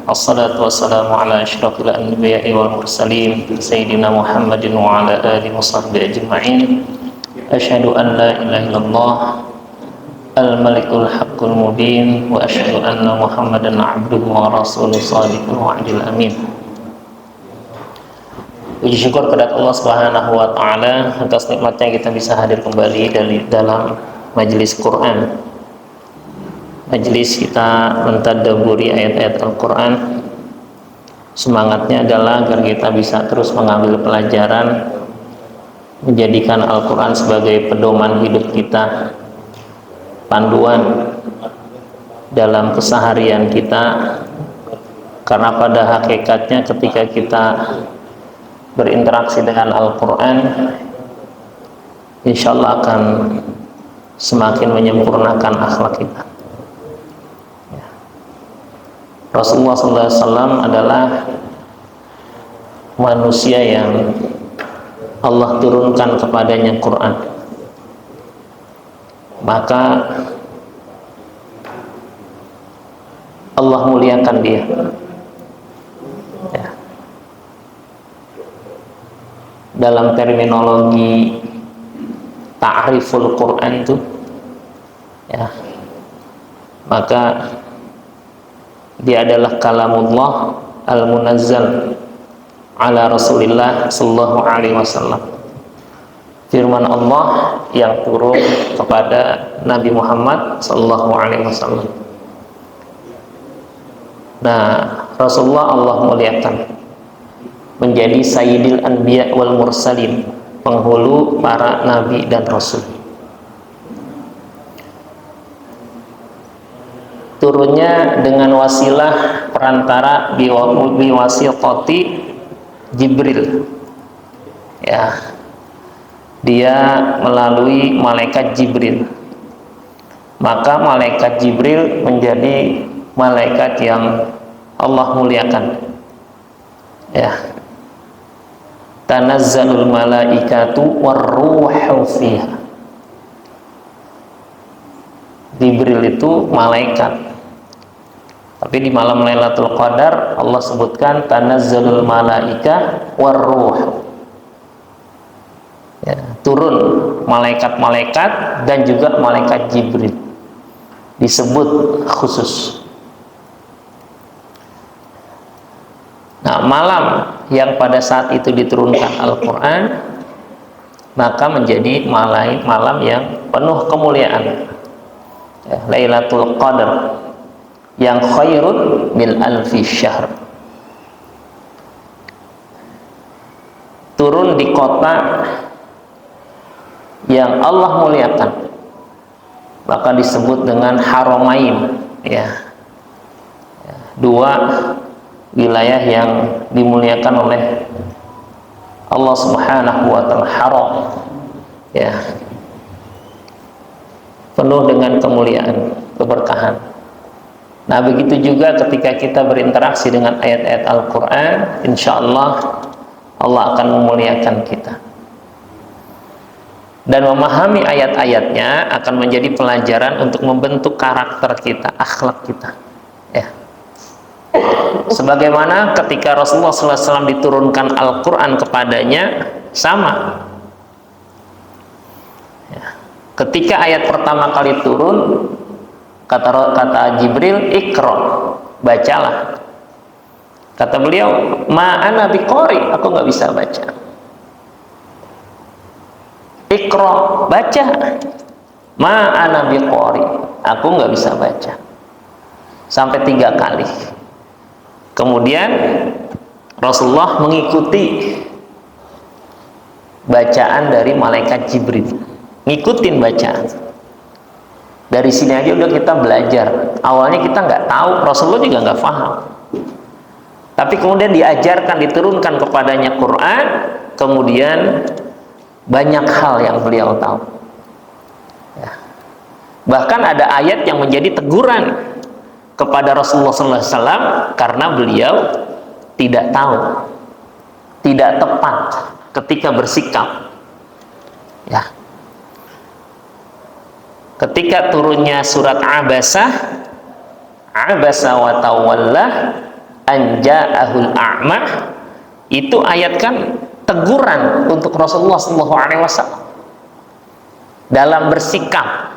Assalatu wassalamu ala asyrafil anbiya'i wal mursalin Sayyidina Muhammadin wa ala alihi wa sahbihi ajma'in. Asyhadu an la ilaha illallah al-malikul haqqul mubin wa asyhadu anna Muhammadan abduhu wa rasuluhu shadiqul wa'dil amin. Puji syukur kepada Allah Subhanahu wa taala atas nikmatnya kita bisa hadir kembali dalam majelis Quran. Majelis kita mentadabburi ayat-ayat Al-Quran. Semangatnya adalah agar kita bisa terus mengambil pelajaran, menjadikan Al-Quran sebagai pedoman hidup kita, panduan dalam keseharian kita. Karena pada hakikatnya ketika kita berinteraksi dengan Al-Quran, insya Allah akan semakin menyempurnakan akhlak kita. Rasulullah SAW adalah manusia yang Allah turunkan kepadanya Quran. Maka Allah muliakan dia. Ya. Dalam terminologi ta'riful Quran itu, ya, maka dia adalah kalamullah al-munazzal ala Rasulillah sallallahu alaihi wasallam. Firman Allah yang turun kepada Nabi Muhammad sallallahu alaihi wasallam. Nah, Rasulullah Allah muliakan menjadi sayyidil anbiya wal mursalin, penghulu para nabi dan rasul. Turunnya dengan wasilah perantara biwasitati Jibril, ya, dia melalui malaikat Jibril. Maka malaikat Jibril menjadi malaikat yang Allah muliakan, ya. Tanazzalul malaikatu warruhu fiha. Jibril itu malaikat, tapi di malam Lailatul Qadar Allah sebutkan tanazzalul malaika warruh, ya, turun malaikat-malaikat dan juga malaikat Jibril disebut khusus. Nah, malam yang pada saat itu diturunkan Al-Quran maka menjadi malam yang penuh kemuliaan, ya, Lailatul Qadar yang khairun min alfi syahr. Turun di kota yang Allah muliakan, maka disebut dengan Haramain, ya, dua wilayah yang dimuliakan oleh Allah Subhanahu wa ta'ala, haram, ya, penuh dengan kemuliaan, keberkahan. Nah, begitu juga ketika kita berinteraksi dengan ayat-ayat Al-Quran, insya Allah Allah akan memuliakan kita. Dan memahami ayat-ayatnya akan menjadi pelajaran untuk membentuk karakter kita, akhlak kita, ya. Sebagaimana ketika Rasulullah SAW diturunkan Al-Quran kepadanya, sama. Ketika ayat pertama kali turun, kata Jibril, Iqra, bacalah. Kata beliau, ma'ana biqari, aku nggak bisa baca. Iqra, baca. Ma'ana biqari, aku nggak bisa baca. Sampai 3 kali. Kemudian Rasulullah mengikuti bacaan dari malaikat Jibril, ngikutin bacaan. Dari sini aja udah kita belajar. Awalnya kita nggak tahu, Rasulullah juga nggak paham. Tapi kemudian diajarkan, diturunkan kepadanya Quran, kemudian banyak hal yang beliau tahu. Ya. Bahkan ada ayat yang menjadi teguran kepada Rasulullah SAW karena beliau tidak tahu, tidak tepat ketika bersikap. Ya. Ketika turunnya surat Abasah, abasa wa tawalla an ja'ahul a'mah, itu ayat kan teguran untuk Rasulullah SAW dalam bersikap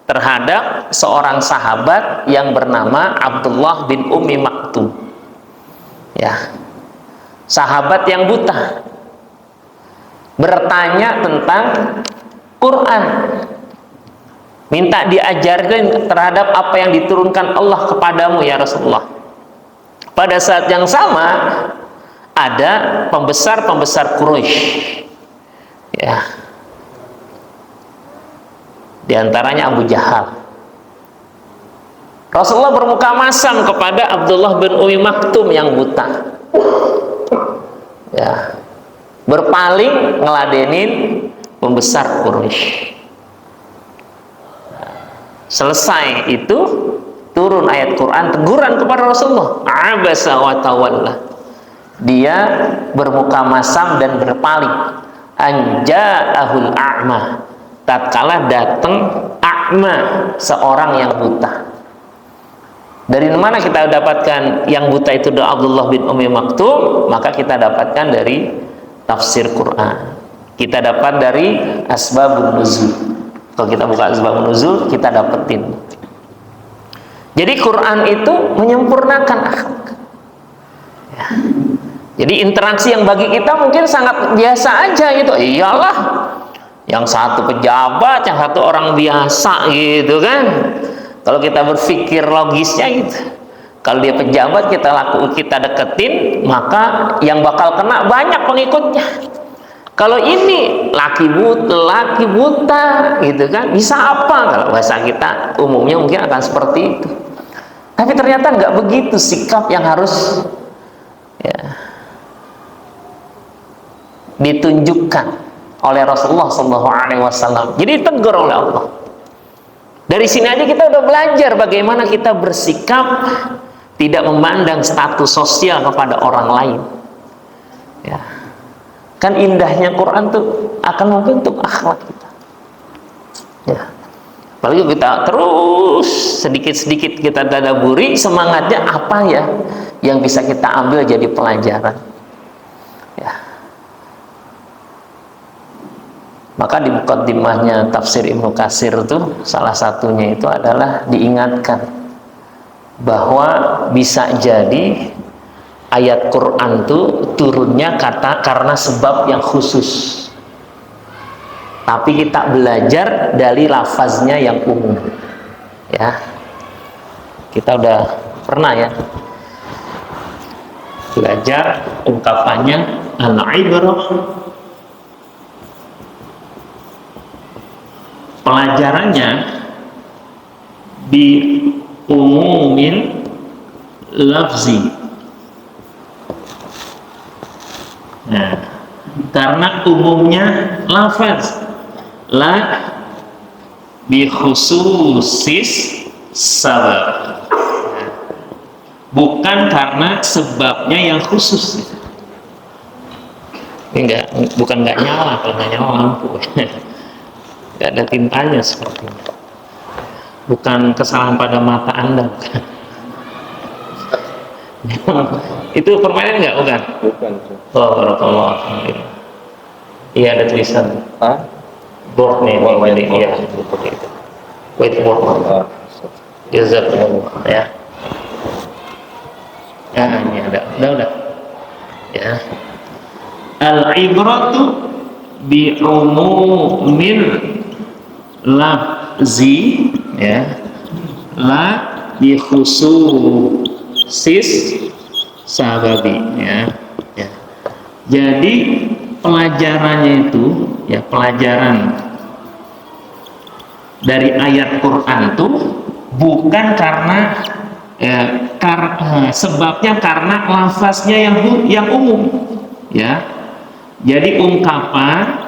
terhadap seorang sahabat yang bernama Abdullah bin Ummi Maktum, ya, sahabat yang buta, bertanya tentang Quran, minta diajarkan terhadap apa yang diturunkan Allah kepadamu ya Rasulullah. Pada saat yang sama ada pembesar-pembesar Quraisy, ya, di antaranya Abu Jahal. Rasulullah bermuka masam kepada Abdullah bin Ummi Maktum yang buta, ya, berpaling ngeladenin pembesar Quraisy. Selesai itu turun ayat Quran teguran kepada Rasulullah, abasa wa tawalla, dia bermuka masam dan berpaling, anja'ahul a'ma, tatkala datang a'ma, seorang yang buta. Dari mana kita dapatkan yang buta itu adalah Abdullah bin Ummi Maktum? Maka kita dapatkan dari tafsir Quran, kita dapat dari asbabun nuzul. Kalau kita buka asbabun nuzul, kita dapetin. Jadi Quran itu menyempurnakan akhlak, ya. Jadi interaksi yang bagi kita mungkin sangat biasa aja gitu. Iyalah, yang satu pejabat, yang satu orang biasa gitu kan. Kalau kita berpikir logisnya gitu, kalau dia pejabat kita deketin, maka yang bakal kena banyak pengikutnya. Kalau ini laki buta gitu kan, bisa apa? Kalau bahasa kita umumnya mungkin akan seperti itu. Tapi ternyata nggak begitu sikap yang harus, ya, ditunjukkan oleh Rasulullah SAW. Jadi ditegur oleh Allah. Dari sini aja kita udah belajar bagaimana kita bersikap tidak memandang status sosial kepada orang lain, ya. Kan indahnya Quran tuh akan membentuk akhlak kita, ya. Apalagi kita terus sedikit-sedikit kita tadaburi, semangatnya apa ya yang bisa kita ambil jadi pelajaran, ya. Maka di muqaddimahnya tafsir Ibnu Katsir tuh salah satunya itu adalah diingatkan bahwa bisa jadi ayat Quran tuh turunnya karena sebab yang khusus, tapi kita belajar dari lafaznya yang umum, ya. Kita udah pernah ya belajar ungkapannya al-ibrah, pelajarannya bi umumin lafzi. Nah, karena umumnya lafaz, la bi khususis sabab, bukan karena sebabnya yang khusus. Ini bukan nggak nyala, kalau nggak nyala lampu nggak ada tintanya sepertinya. Bukan kesalahan pada mata Anda. Itu permainan nggak? Bukan. Oh, barakallahu. Iya, ada tulisan. Board nih, iya, seperti itu. Whiteboard. Jazakallah, ya. Ya, ini ada. Udah. Ya. Al-ibratu bi umumil lafzi, ya. La bi khususis sababi, ya. Jadi pelajarannya itu, ya, pelajaran dari ayat Quran itu bukan karena sebabnya karena lafaznya yang umum, ya. Jadi ungkapan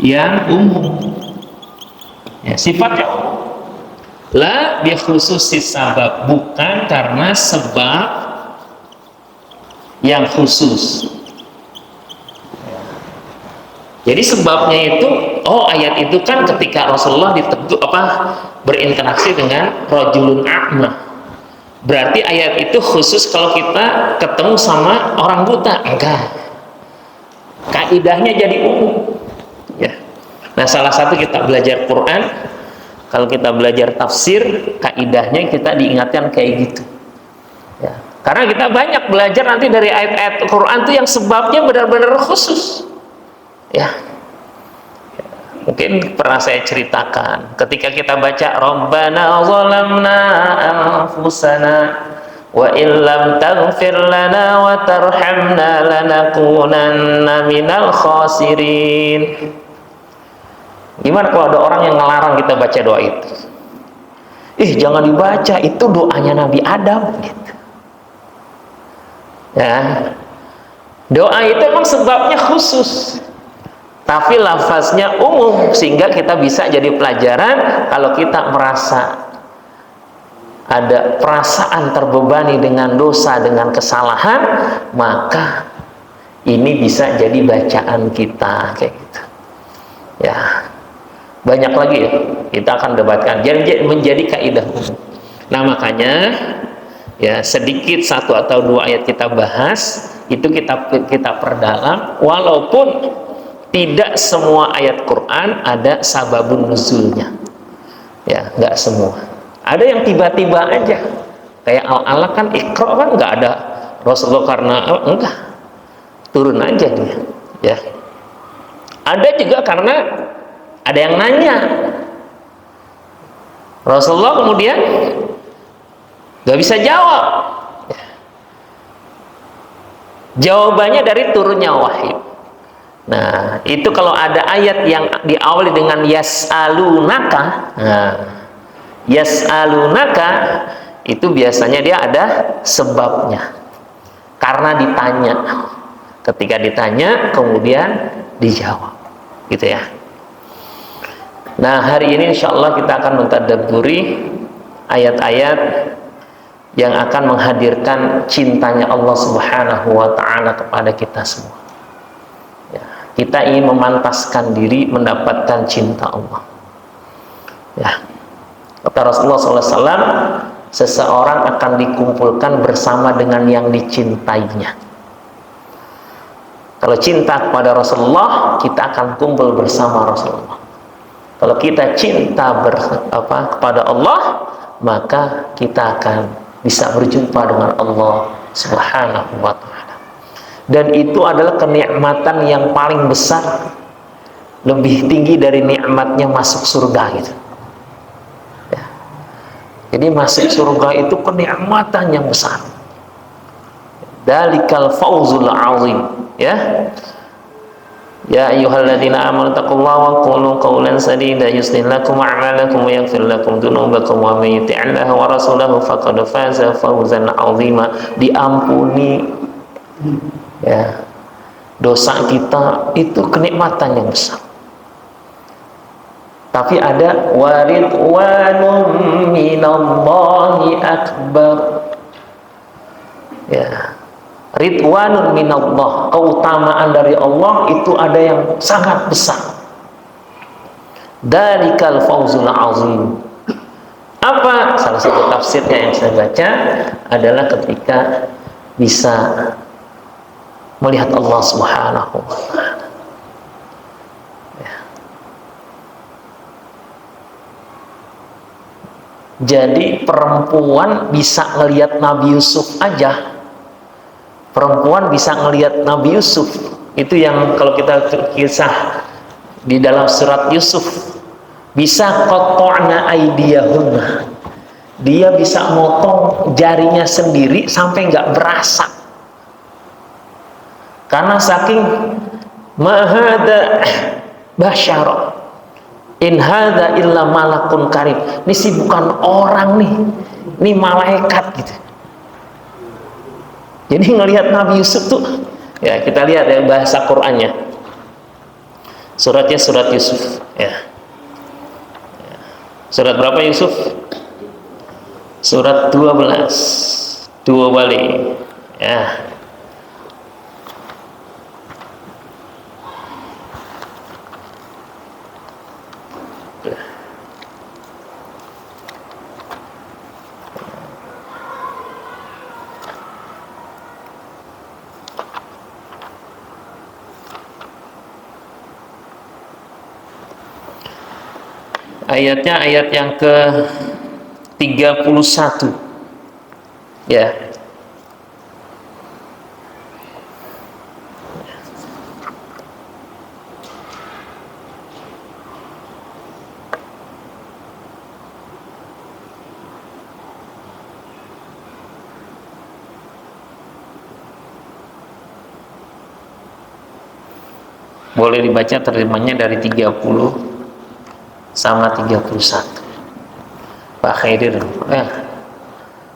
yang umum, ya, sifatnya la bi khususis sabab, bukan karena sebab yang khusus. Jadi sebabnya itu, ayat itu kan ketika Rasulullah berinteraksi dengan rajulun a'ma. Berarti ayat itu khusus kalau kita ketemu sama orang buta? Enggak. Kaidahnya jadi umum. Ya. Nah, salah satu kita belajar Quran, kalau kita belajar tafsir, kaidahnya kita diingatkan kayak gitu. Ya. Karena kita banyak belajar nanti dari ayat-ayat Quran itu yang sebabnya benar-benar khusus. Ya. Mungkin pernah saya ceritakan ketika kita baca Rabbana zalamna anfusana wa illam taghfir lana wa tarhamna lanakunanna minal khasirin. Gimana kalau ada orang yang ngelarang kita baca doa itu? Jangan dibaca, itu doanya Nabi Adam gitu. Ya. Doa itu emang sebabnya khusus, tapi lafaznya umum, sehingga kita bisa jadi pelajaran kalau kita merasa ada perasaan terbebani dengan dosa, dengan kesalahan, maka ini bisa jadi bacaan kita kayak gitu. Ya, banyak lagi ya, kita akan debatkan. Jadi menjadi kaidah umum. Nah, makanya ya sedikit satu atau dua ayat kita bahas, itu kita perdalam, walaupun tidak semua ayat Quran ada sababun nuzulnya. Ya, nggak semua. Ada yang tiba-tiba aja. Kayak Al-Alaq kan, Iqra kan nggak ada Rasulullah karena enggak. Turun aja dia. Ya. Ada juga karena ada yang nanya. Rasulullah kemudian nggak bisa jawab. Ya. Jawabannya dari turunnya wahyu. Nah, itu kalau ada ayat yang diawali dengan yas'alunaka, nah, yas'alunaka itu biasanya dia ada sebabnya, karena ditanya. Ketika ditanya kemudian dijawab, gitu ya. Nah, hari ini insya Allah kita akan mentadabburi ayat-ayat yang akan menghadirkan cintanya Allah Subhanahu wa ta'ala kepada kita semua. Kita ingin memantaskan diri mendapatkan cinta Allah. Ya. Kata Rasulullah SAW, seseorang akan dikumpulkan bersama dengan yang dicintainya. Kalau cinta kepada Rasulullah, kita akan kumpul bersama Rasulullah. Kalau kita cinta kepada Allah, maka kita akan bisa berjumpa dengan Allah Subhanahu wa ta'ala. Dan itu adalah kenikmatan yang paling besar, lebih tinggi dari nikmatnya masuk surga gitu. Ya. Jadi masuk surga itu kenikmatan yang besar. Dalikal fawzul azim. Ya. Ya ayyuhalladzina amanu taqullaha wa qulu qawlan sadida yuslih lakum a'malakum wa yaghfir lakum dzunubakum wa may yuti'illaha wa rasulahu faqad faza fawzan 'azima. Diampuni ya dosa kita, itu kenikmatan yang besar. Tapi ada waridwanum minallahi akbar. Ya, ridwanun minallah, keutamaan dari Allah itu ada yang sangat besar. Dalikal fawzul azim. Apa salah satu tafsirnya yang saya baca adalah ketika bisa melihat Allah Subhanahu wa ta'ala. Ya. Jadi perempuan bisa ngelihat Nabi Yusuf aja. Perempuan bisa ngelihat Nabi Yusuf. Itu yang kalau kita kisah di dalam surat Yusuf, bisa qata'na aydiyahunna. Dia bisa motong jarinya sendiri sampai nggak berasa. Karena saking mahada basyara in hadza illa malakun karim. Ini sih bukan orang nih, ini malaikat gitu. Jadi ngelihat Nabi Yusuf tuh, ya kita lihat ya bahasa Qur'annya. Suratnya surat Yusuf, ya. Surat berapa Yusuf? Surat 12. Dua balik. Ya. Ayatnya ayat yang ke 31 ya. Boleh dibaca terjemahnya dari 30 sama 31. Pak Khaidir,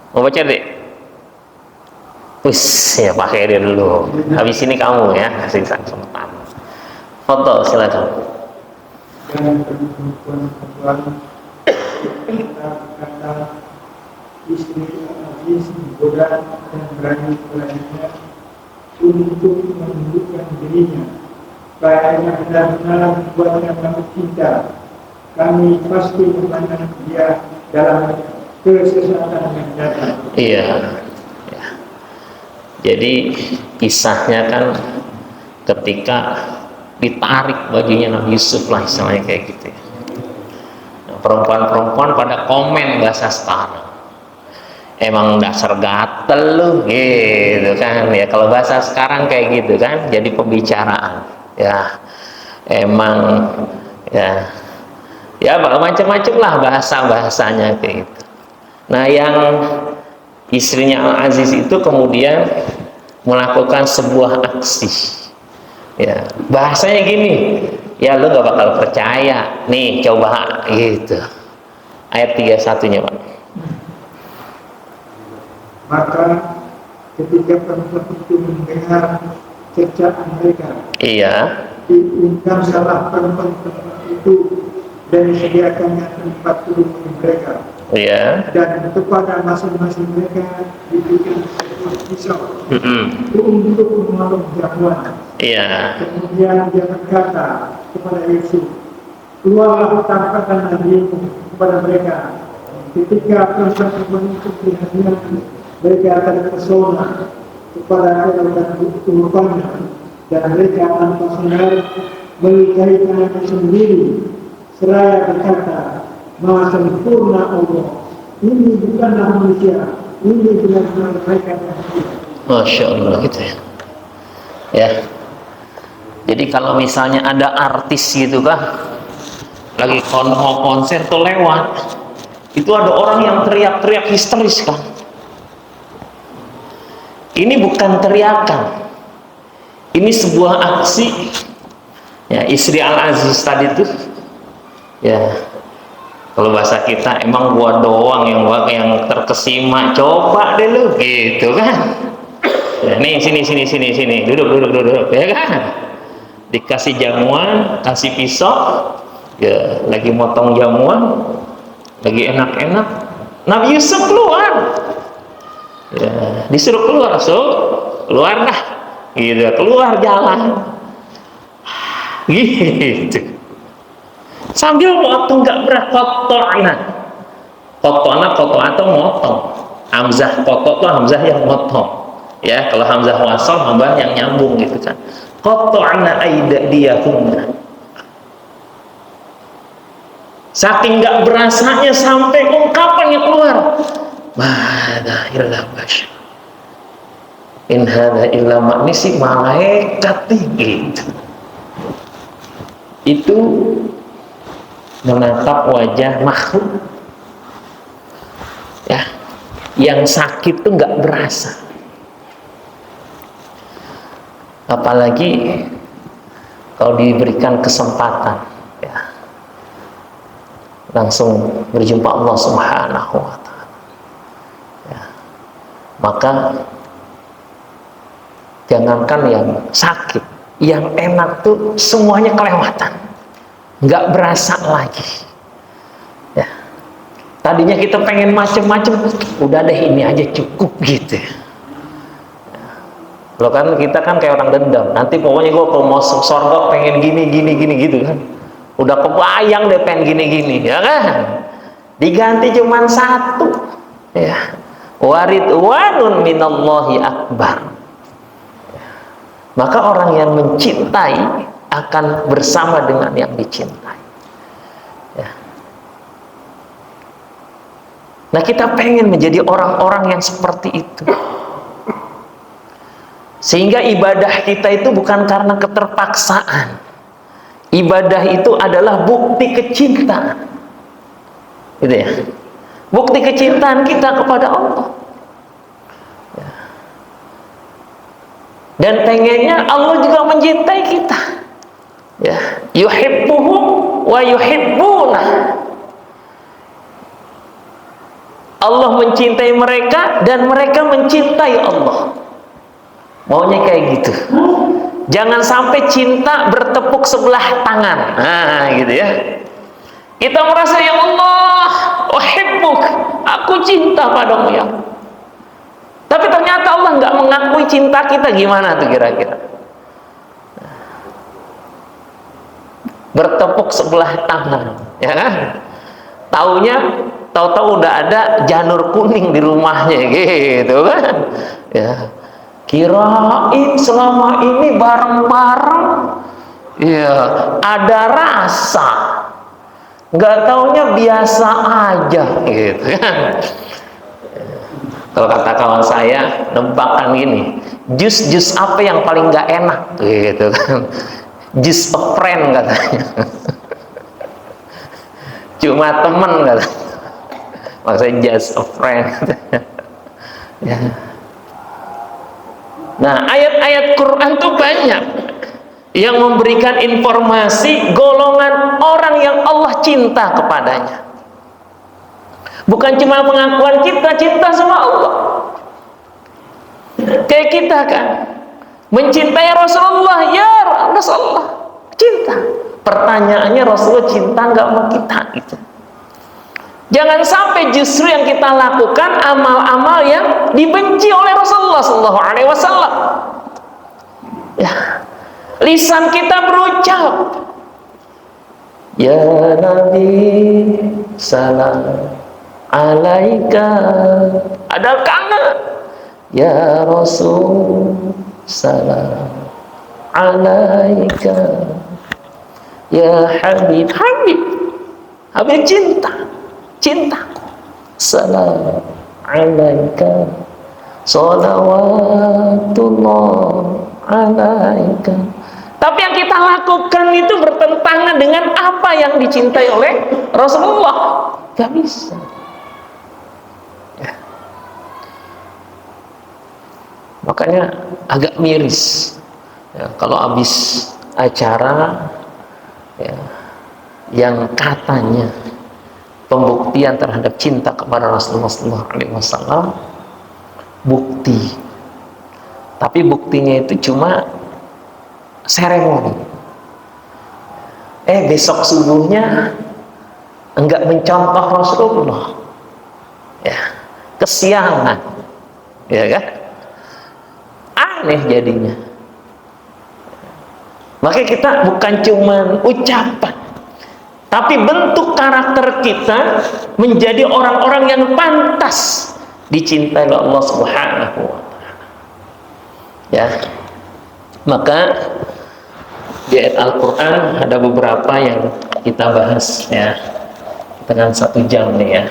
mau baca deh? Wis ya Pak Khaidir dulu. Habis ini kamu ya, kasih kesempatan. Foto silakan. Dan perempuan kata istri Aziz menggoda dan berani beraninya untuk menundukkan dirinya. Baiknya benar-benar membuatnya kami cinta. Kami pasti memandang dia dalam kesesatan yang datang. Iya. Ya. Jadi kisahnya kan ketika ditarik bajunya Nabi Yusuf lah, istilahnya kayak gitu ya. Nah, perempuan-perempuan pada komen bahasa sekarang, emang dasar gatel lu gitu kan ya, kalau bahasa sekarang kayak gitu kan, jadi pembicaraan ya, emang ya macam-macam lah bahasanya kayak gitu. Nah, yang istrinya Al-Aziz itu kemudian melakukan sebuah aksi ya, bahasanya gini, ya lu gak bakal percaya nih, coba gitu. Ayat 31-nya Pak. Maka ketika perempuan itu mendengar cercaan mereka, Iya, diundang salah perempuan itu dan disediakannya tempat duduk bagi mereka. iya. Dan kepada masing-masing mereka diberikan sebuah pisau untuk memotong jamuan. Iya. Kemudian dia berkata kepada Yesus, keluarlah tampakkan dirimu kepada mereka. Ketika perempuan itu melihatnya, mereka akan terpesona kepada Allah dan keturunannya, dan mereka tanpa sadar menikahi anaknya sendiri, seraya berkata, Maha sempurna Allah, ini bukanlah manusia, ini benar-benar mereka yang hidup. Masya Allah gitu ya. Ya. Jadi kalau misalnya ada artis gitu kan, lagi konser tuh lewat, itu ada orang yang teriak-teriak histeris kan. Ini bukan teriakan, ini sebuah aksi. Ya, istri Al-Aziz tadi tuh, ya kalau bahasa kita, emang gua doang yang terkesima, coba deh lu gitu kan. Ya, nih sini duduk ya kan, dikasih jamuan, kasih pisau ya, lagi motong jamuan, lagi enak-enak, Nabi Yusuf keluar ya, disuruh keluar, keluar dah gitu, keluar jalan gitu, sambil motong, nggak berat, kotoana atau motong. Hamzah koto tuh hamzah yang motong ya, kalau hamzah wasal hamzah yang nyambung gitu kan. Qata'na aydiyahunna, saking nggak berasanya sampai ungkapannya keluar, mana illa basyar, in hadza illa manusia, malaikat gitu. Itu menatap wajah makhluk ya, yang sakit tuh nggak berasa, apalagi kalau diberikan kesempatan ya, langsung berjumpa Allah Subhanahu wa Ta'ala ya. Maka jangankan yang sakit, yang enak tuh semuanya kelewatan, nggak berasa lagi ya. Tadinya kita pengen macem-macem, udah deh ini aja cukup gitu ya. Lo kan kita kan kayak orang dendam, nanti pokoknya gue kalau mau surga pengen gini gitu kan, udah kebayang deh pengen gini ya kan, diganti cuman satu ya, waridwanun minallahi akbar. Maka orang yang mencintai akan bersama dengan yang dicintai ya. Nah, kita pengen menjadi orang-orang yang seperti itu. Sehingga ibadah kita itu bukan karena keterpaksaan. Ibadah itu adalah bukti kecintaan. Gitu ya. Bukti kecintaan kita kepada Allah. Dan pengennya Allah juga mencintai kita. Ya, yuhibbuhum wa yuhibbuna. Allah mencintai mereka dan mereka mencintai Allah. Maunya kayak gitu. Jangan sampai cinta bertepuk sebelah tangan. Nah, gitu ya. Kita merasa, ya Allah, uhibbuk, aku cinta padamu ya. Tapi ternyata Allah nggak mengakui cinta kita, gimana tuh kira-kira? Bertepuk sebelah tangan, ya kan? Tahu-tahu udah ada janur kuning di rumahnya, gitu kan? Ya. Kirain selama ini bareng-bareng, ya ada rasa, nggak taunya biasa aja, gitu kan? Kalau kata kawan saya, nebakan gini, jus apa yang paling nggak enak, gitu kan? Jus a friend katanya. Cuma temen katanya. Maksudnya just a friend. Ya. Nah, ayat-ayat Quran tuh banyak yang memberikan informasi golongan orang yang Allah cinta kepadanya. Bukan cuma pengakuan kita cinta sama Allah. Kayak kita kan mencintai Rasulullah, ya Rasulullah cinta. Pertanyaannya, Rasulullah cinta nggak sama kita gitu. Jangan sampai justru yang kita lakukan amal-amal yang dibenci oleh Rasulullah Sallallahu Alaihi Wasallam. Ya, lisan kita berucap, ya Nabi, salam alaika. Ada kangen, ya Rasul, salam alaika. Ya Habib, Habib cintaku, salam alaika, salawatullah alaika. Tapi yang kita lakukan itu bertentangan dengan apa yang dicintai oleh Rasulullah. Gak bisa. Ya. Makanya agak miris ya, kalau habis acara ya, yang katanya pembuktian terhadap cinta kepada Rasulullah SAW, bukti, tapi buktinya itu cuma seremoni. Besok subuhnya enggak mencontoh Rasulullah, ya, kesiangan, ya kan? Aneh jadinya. Makanya kita bukan cuma ucapan, tapi bentuk karakter kita menjadi orang-orang yang pantas dicintai oleh Allah Subhanahu wa Ta'ala. Ya. Maka di ayat Al-Qur'an ada beberapa yang kita bahas ya. Dengan 1 jam nih ya.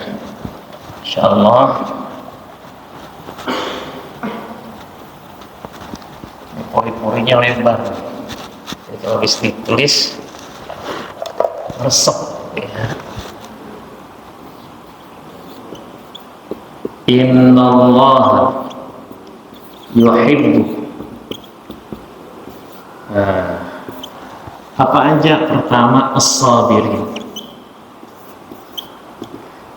Insyaallah. Pori-porinya lebar. Kalau ditulis resep ya. Innallaha yuhibbu. Nah, apa aja? Pertama, as-sabirin.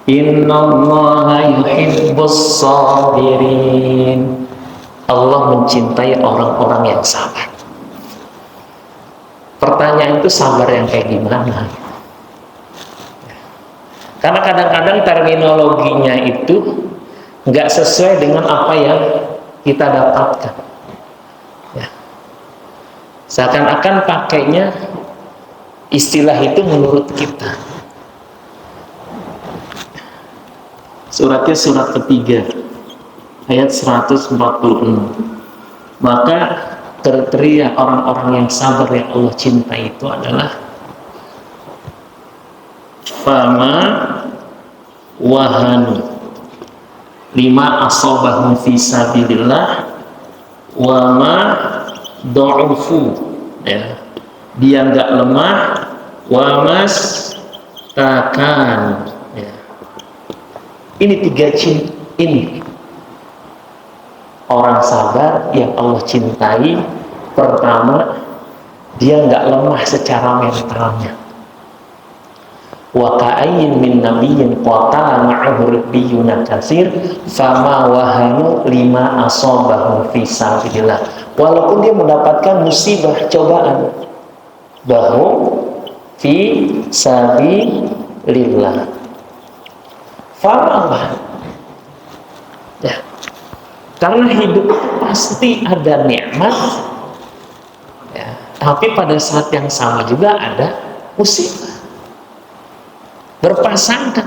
Innallaha yuhibbus sabirin. Allah mencintai orang-orang yang sabar. Pertanyaan itu sabar yang kayak gimana? Karena kadang-kadang terminologinya itu nggak sesuai dengan apa yang kita dapatkan. Ya. Seakan-akan pakainya istilah itu menurut kita. Suratnya surat ketiga, ayat 146. Maka kriteria orang-orang yang sabar yang Allah cintai itu adalah fama wahanu. lima asobahum fi sabilillah wa ma dha'ufu, ya, dia nggak lemah, wa mas takan, ya. Ini 3 ciri ini orang sabar yang Allah cintai. Pertama, dia nggak lemah secara mentalnya. Wa ka'ayyin min nabiyyin qatala ma'ahu ribbiyuna katsir fama wahanu lima asabahum fi sabilillah. Walaupun dia mendapatkan musibah, cobaan, bahu fi sabilillah, fama, ya, karena hidup pasti ada nikmat, ya, tapi pada saat yang sama juga ada musibah. Berpasangkan,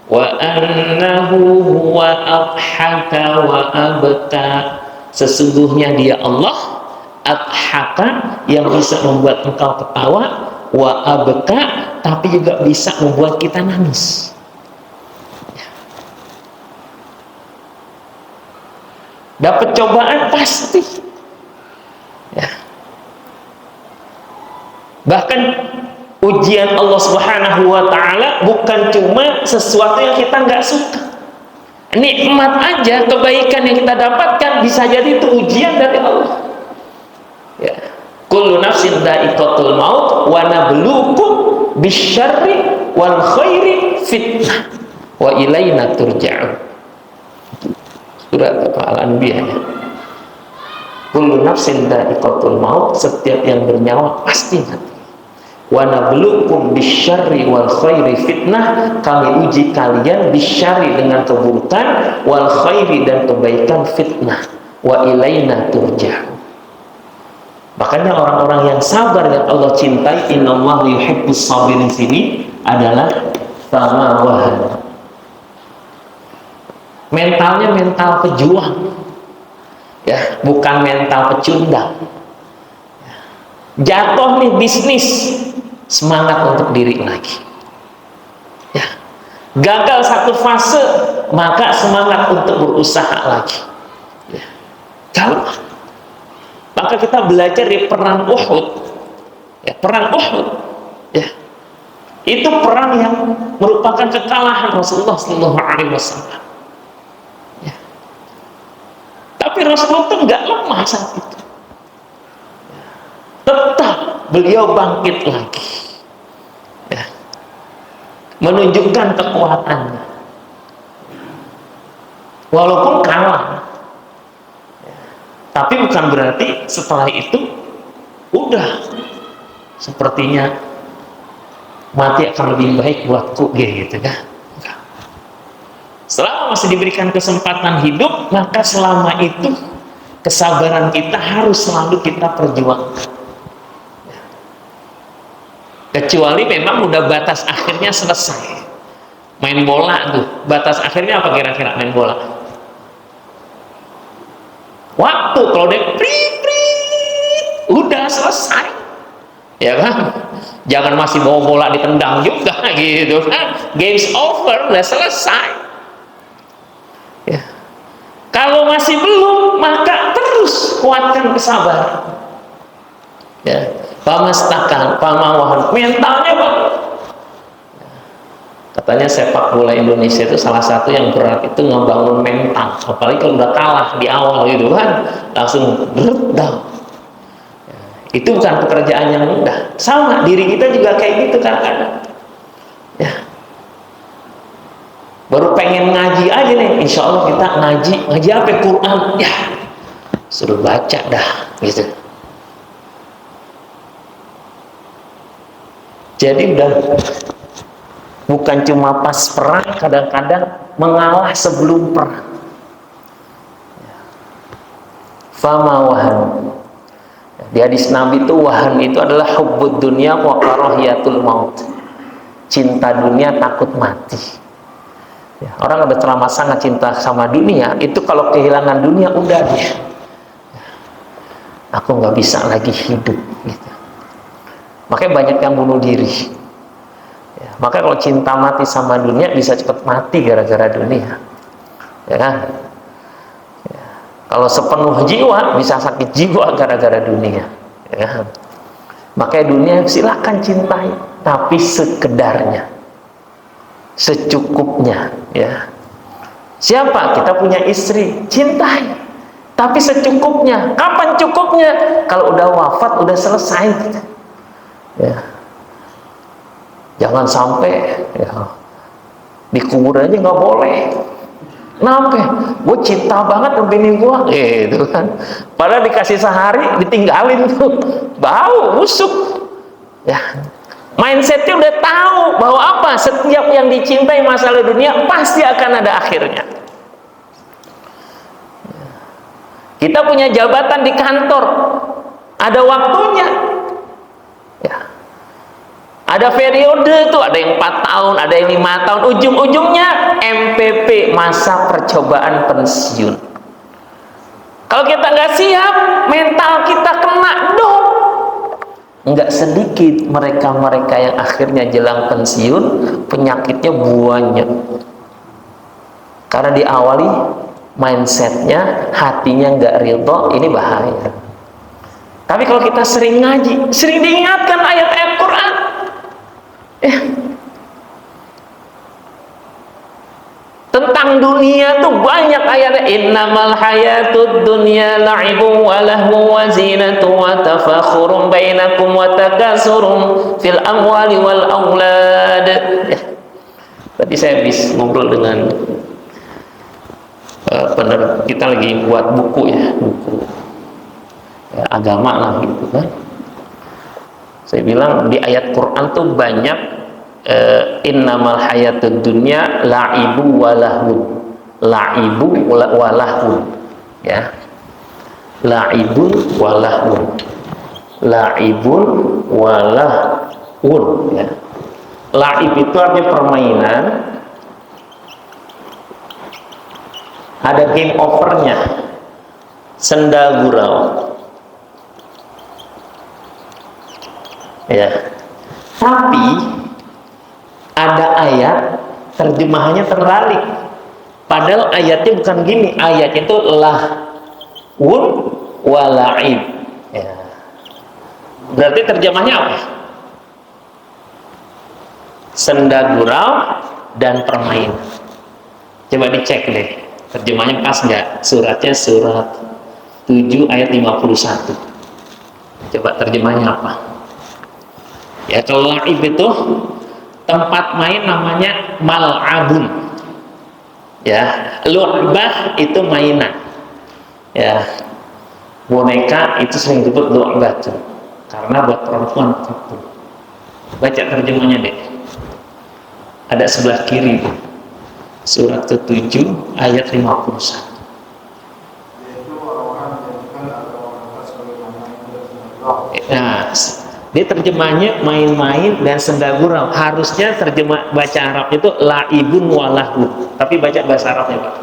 wa annahu huwa adhaka wa abka, sesungguhnya dia Allah, adhaka, yang bisa membuat engkau ketawa, wa abka, tapi juga bisa membuat kita nangis. Dapat cobaan pasti, ya. Bahkan ujian Allah Subhanahu wa Ta'ala bukan cuma sesuatu yang kita nggak suka. Nikmat aja, kebaikan yang kita dapatkan bisa jadi itu ujian dari Allah. Ya. Kullu nafsin dha'iqatul maut wa nabluukum bisyarri wal khairi fitnah wa ilaina turja'un. Surat Al-Anbiya, ya. Kullu nafsin dha'iqatul maut, setiap yang bernyawa pasti mati. Wa nabluukum bisyarri wal khairi fitnah, kami uji kalian bisyarri dengan keburukan, wal khairi dan kebaikan fitnah, wa ilaina turja'un. Makanya orang-orang yang sabar yang Allah cintai, innallaha yuhibbus sabirin, sini adalah fama wahan. Mentalnya mental pejuang, ya, bukan mental pecundang. Jatuh nih bisnis, semangat untuk diri lagi, ya. Gagal satu fase, maka semangat untuk berusaha lagi, ya. Kalau maka kita belajar di perang Uhud, ya, perang Uhud, ya, itu perang yang merupakan kekalahan Rasulullah SAW, ya. Tapi Rasulullah itu nggak lemah saat itu, tetap beliau bangkit lagi, ya, menunjukkan kekuatannya walaupun kalah, ya. Tapi bukan berarti setelah itu udah sepertinya mati akan lebih baik buatku, gitu kan. Selama masih diberikan kesempatan hidup, maka selama itu kesabaran kita harus selalu kita perjuangkan. Kecuali memang udah batas akhirnya selesai. Main bola tuh, batas akhirnya apa kira-kira main bola? Waktu, kalau udah udah selesai, ya kan? Jangan masih bawa bola ditendang juga, gitu kan? Game's over, udah selesai, ya. Kalau masih belum, maka terus kuatkan kesabaran, ya. Pamastakan, pamawahan, mentalnya Pak. Katanya sepak bola Indonesia itu salah satu yang berat itu ngebangun mental, apalagi kalau udah kalah di awal, gitu kan, langsung down. Itu bukan pekerjaan yang mudah. Sama diri kita juga kayak gitu kadang-kadang, ya. Baru pengen ngaji aja nih, insya Allah kita ngaji apa? Quran, ya, suruh baca dah, gitu. Jadi udah bukan cuma pas perang, kadang-kadang mengalah sebelum perang. Fama wahan. Di hadis Nabi itu wahan itu adalah hubbud dunya wa karahiyatul maut. Cinta dunia, takut mati. Ya, orang ada terlalu sangat cinta sama dunia, itu kalau kehilangan dunia udah dia, aku nggak bisa lagi hidup, gitu. Makanya banyak yang bunuh diri, ya. Maka kalau cinta mati sama dunia bisa cepat mati gara-gara dunia, ya kan? Ya. Kalau sepenuh jiwa bisa sakit jiwa gara-gara dunia, ya kan? Makanya dunia silakan cintai, tapi sekedarnya, secukupnya, ya. Siapa? Kita punya istri, cintai, tapi secukupnya. Kapan cukupnya? Kalau udah wafat, udah selesai, ya. Jangan sampai ya, dikubur aja nggak boleh. Kenapa? Gue cinta banget sama bini gue, gitu kan. Padahal dikasih sehari, ditinggalin tuh, bau, busuk. Ya, mindsetnya udah tahu bahwa apa? Setiap yang dicintai masalah dunia pasti akan ada akhirnya. Kita punya jabatan di kantor, ada waktunya. Ya. Ada periode tuh, ada yang 4 tahun, ada yang 5 tahun, ujung-ujungnya MPP, masa percobaan pensiun. Kalau kita nggak siap, mental kita kena dong. Nggak sedikit mereka-mereka yang akhirnya jelang pensiun, penyakitnya banyak. Karena diawali mindsetnya, hatinya nggak ridho, ini bahaya. Tapi kalau kita sering ngaji, sering diingatkan ayat-ayat Quran, tentang dunia tuh banyak ayat. Innamal hayatud dunya la'ibun wa lahwun wa zinatun wa tafakhurun bainakum wa takasurun fil amwali wal aulad. Ya. Tadi saya habis ngobrol dengan kita lagi buat buku, ya, buku ya, agama lah gitu kan. Saya bilang di ayat Quran tuh banyak innamal hayatud dunya la'ibu walahun, la'ibu walahun, ya, la'ibun walahun, la'ibun walahun, ya. La'ib itu artinya permainan, ada game overnya, senda gurau, ya. Tapi ada ayat terjemahannya terbalik. Padahal ayatnya bukan gini, ayatnya itu lahun wala'ib, ya. Berarti terjemahnya apa? Senda gurau dan permainan. Coba dicek deh, terjemahnya pas nggak? Suratnya surat 7 ayat 51. Coba terjemahnya apa? Ya, kalau la'ib itu tempat main namanya mal'abun, ya. Lu'bah itu mainan, ya. Boneka itu sering disebut lu'bah karena buat perempuan. Baca terjemahnya deh, ada sebelah kiri, surat ke-7 ayat 51. Nah, dia terjemahnya main-main dan senda gurau. Harusnya terjemah baca Arab itu laibun walahun, tapi baca bahasa Arabnya, Pak.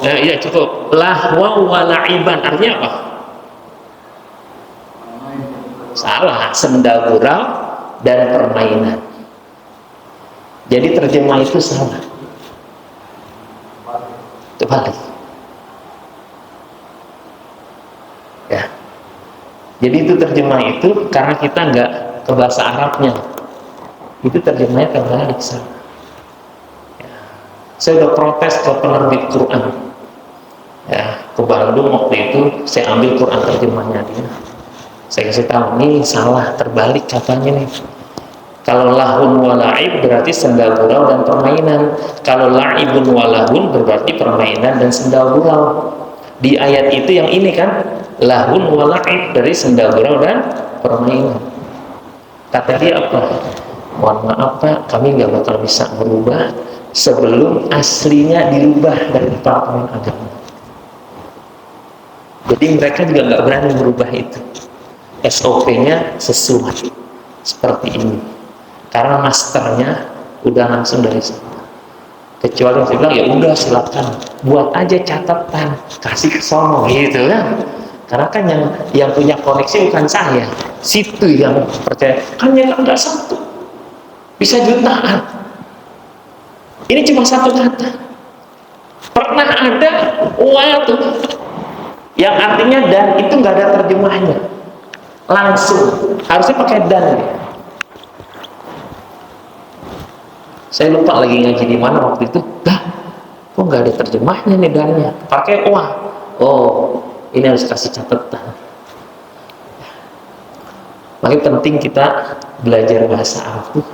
Iya cukup. Lahwa walaiban artinya apa? Salah, senda gurau dan permainan. Jadi terjemah itu salah. Terbalik. Ya. Jadi itu terjemah itu karena kita nggak ke bahasa Arabnya. Itu terjemahnya terbalik salah. Ya. Saya udah protes ke penerbit Quran. Ya, ke Bandung waktu itu saya ambil Quran terjemahnya dia. Saya kasih tahu, ini salah, terbalik katanya nih. Kalau lahun wala'ib berarti senda gurau dan permainan. Kalau la'ibun walahun berarti permainan dan senda gurau. Di ayat itu yang ini kan, lahun wala'ib dari senda gurau dan permainan. Kata dia apa? Mohon maaf Pak, kami nggak bakal bisa berubah sebelum aslinya dirubah dari Departemen Agama. Jadi mereka juga nggak berani merubah itu. SOP-nya sesuai seperti ini karena masternya udah langsung dari sana. Kecuali saya bilang ya udah silakan buat aja catatan kasih ke sono gitu kan, karena kan yang punya koneksi bukan saya, situ yang percaya kan yang nggak satu bisa jutaan. Ini cuma satu kata. Pernah ada wa tuh yang artinya dan, itu nggak ada terjemahnya, langsung harusnya pakai dan. Saya lupa lagi ngaji di mana waktu itu. Kok nggak ada terjemahnya nih dannya? Pakai wa. Oh, ini harus kasih catatan. Makanya penting kita belajar bahasa Arab tuh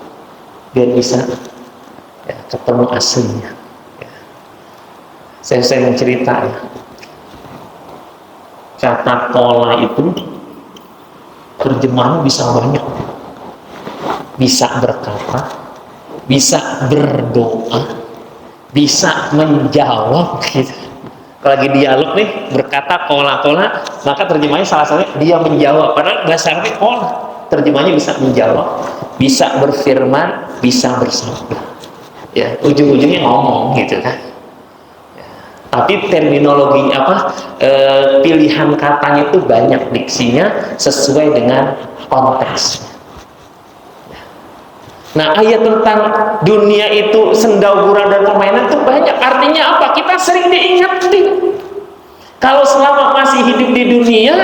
biar bisa ya, ketemu aslinya. Ya. Saya mau cerita ya. Kata kola itu terjemahannya bisa banyak. Bisa berkata, bisa berdoa, bisa menjawab gitu. Kalau lagi dialog nih, berkata kola-kola, maka terjemahnya salah satunya dia menjawab. Padahal bahasa Arabnya kola, terjemahnya bisa menjawab, bisa berfirman, bisa bersabda. Ya, ujung-ujungnya ngomong gitu kan. Tapi terminologi pilihan katanya itu banyak, diksinya sesuai dengan konteksnya. Nah, ayat tentang dunia itu sendau gurau dan permainan itu banyak. Artinya apa? Kita sering diingetin. Kalau selama masih hidup di dunia,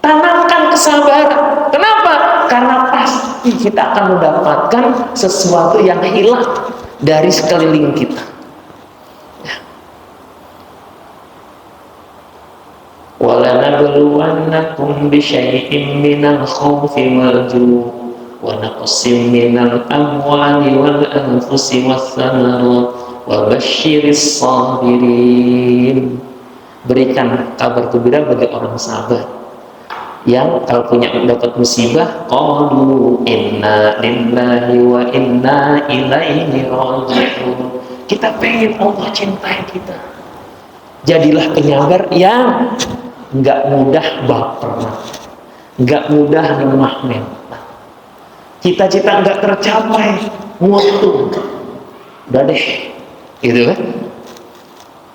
tanamkan kesabaran. Kenapa? Karena pasti kita akan mendapatkan sesuatu yang hilang dari sekeliling kita. وَلَنَبْلُوَنَّكُمْ بِشَيْءٍ مِّنَ الْخَوْفِ وَالْجُوعِ وَنَقْصٍ مِّنَ الْأَمْوَالِ وَالْأَنفُسِ وَالثَّمَرَاتِ وَبَشِّرِ الصَّابِرِينَ. Berikan kabar gembira bagi orang sabar yang kalau punya dapat musibah, qalu inna lillahi wa inna ilaihi raji'un. Kita pengen Allah cintai kita. Jadilah penyabar yang nggak mudah baper, nggak mudah lemah mental. Cita-cita nggak tercapai, mutu, udah deh, gitu kan?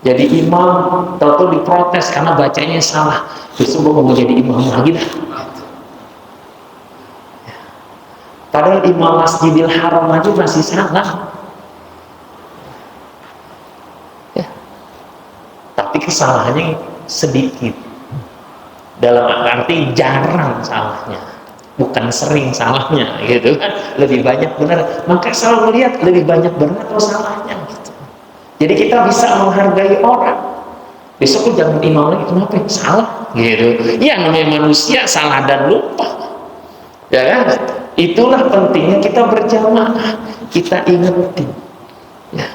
Jadi imam, tahu-tahu diprotes karena bacanya salah. Besok gue mau jadi imam lagi dah. Padahal imam Masjidil Haram aja masih salah. Ya. Tapi kesalahannya sedikit. Dalam arti jarang salahnya, bukan sering salahnya, gitu kan? Lebih banyak benar. Maka selalu melihat lebih banyak benar atau salahnya, gitu. Jadi kita bisa menghargai orang. Besok tuh jangan imam lagi, kenapa? Salah, gitu. Ya namanya manusia salah dan lupa, ya kan? Itulah pentingnya kita berjamaah, kita ingetin. Ya.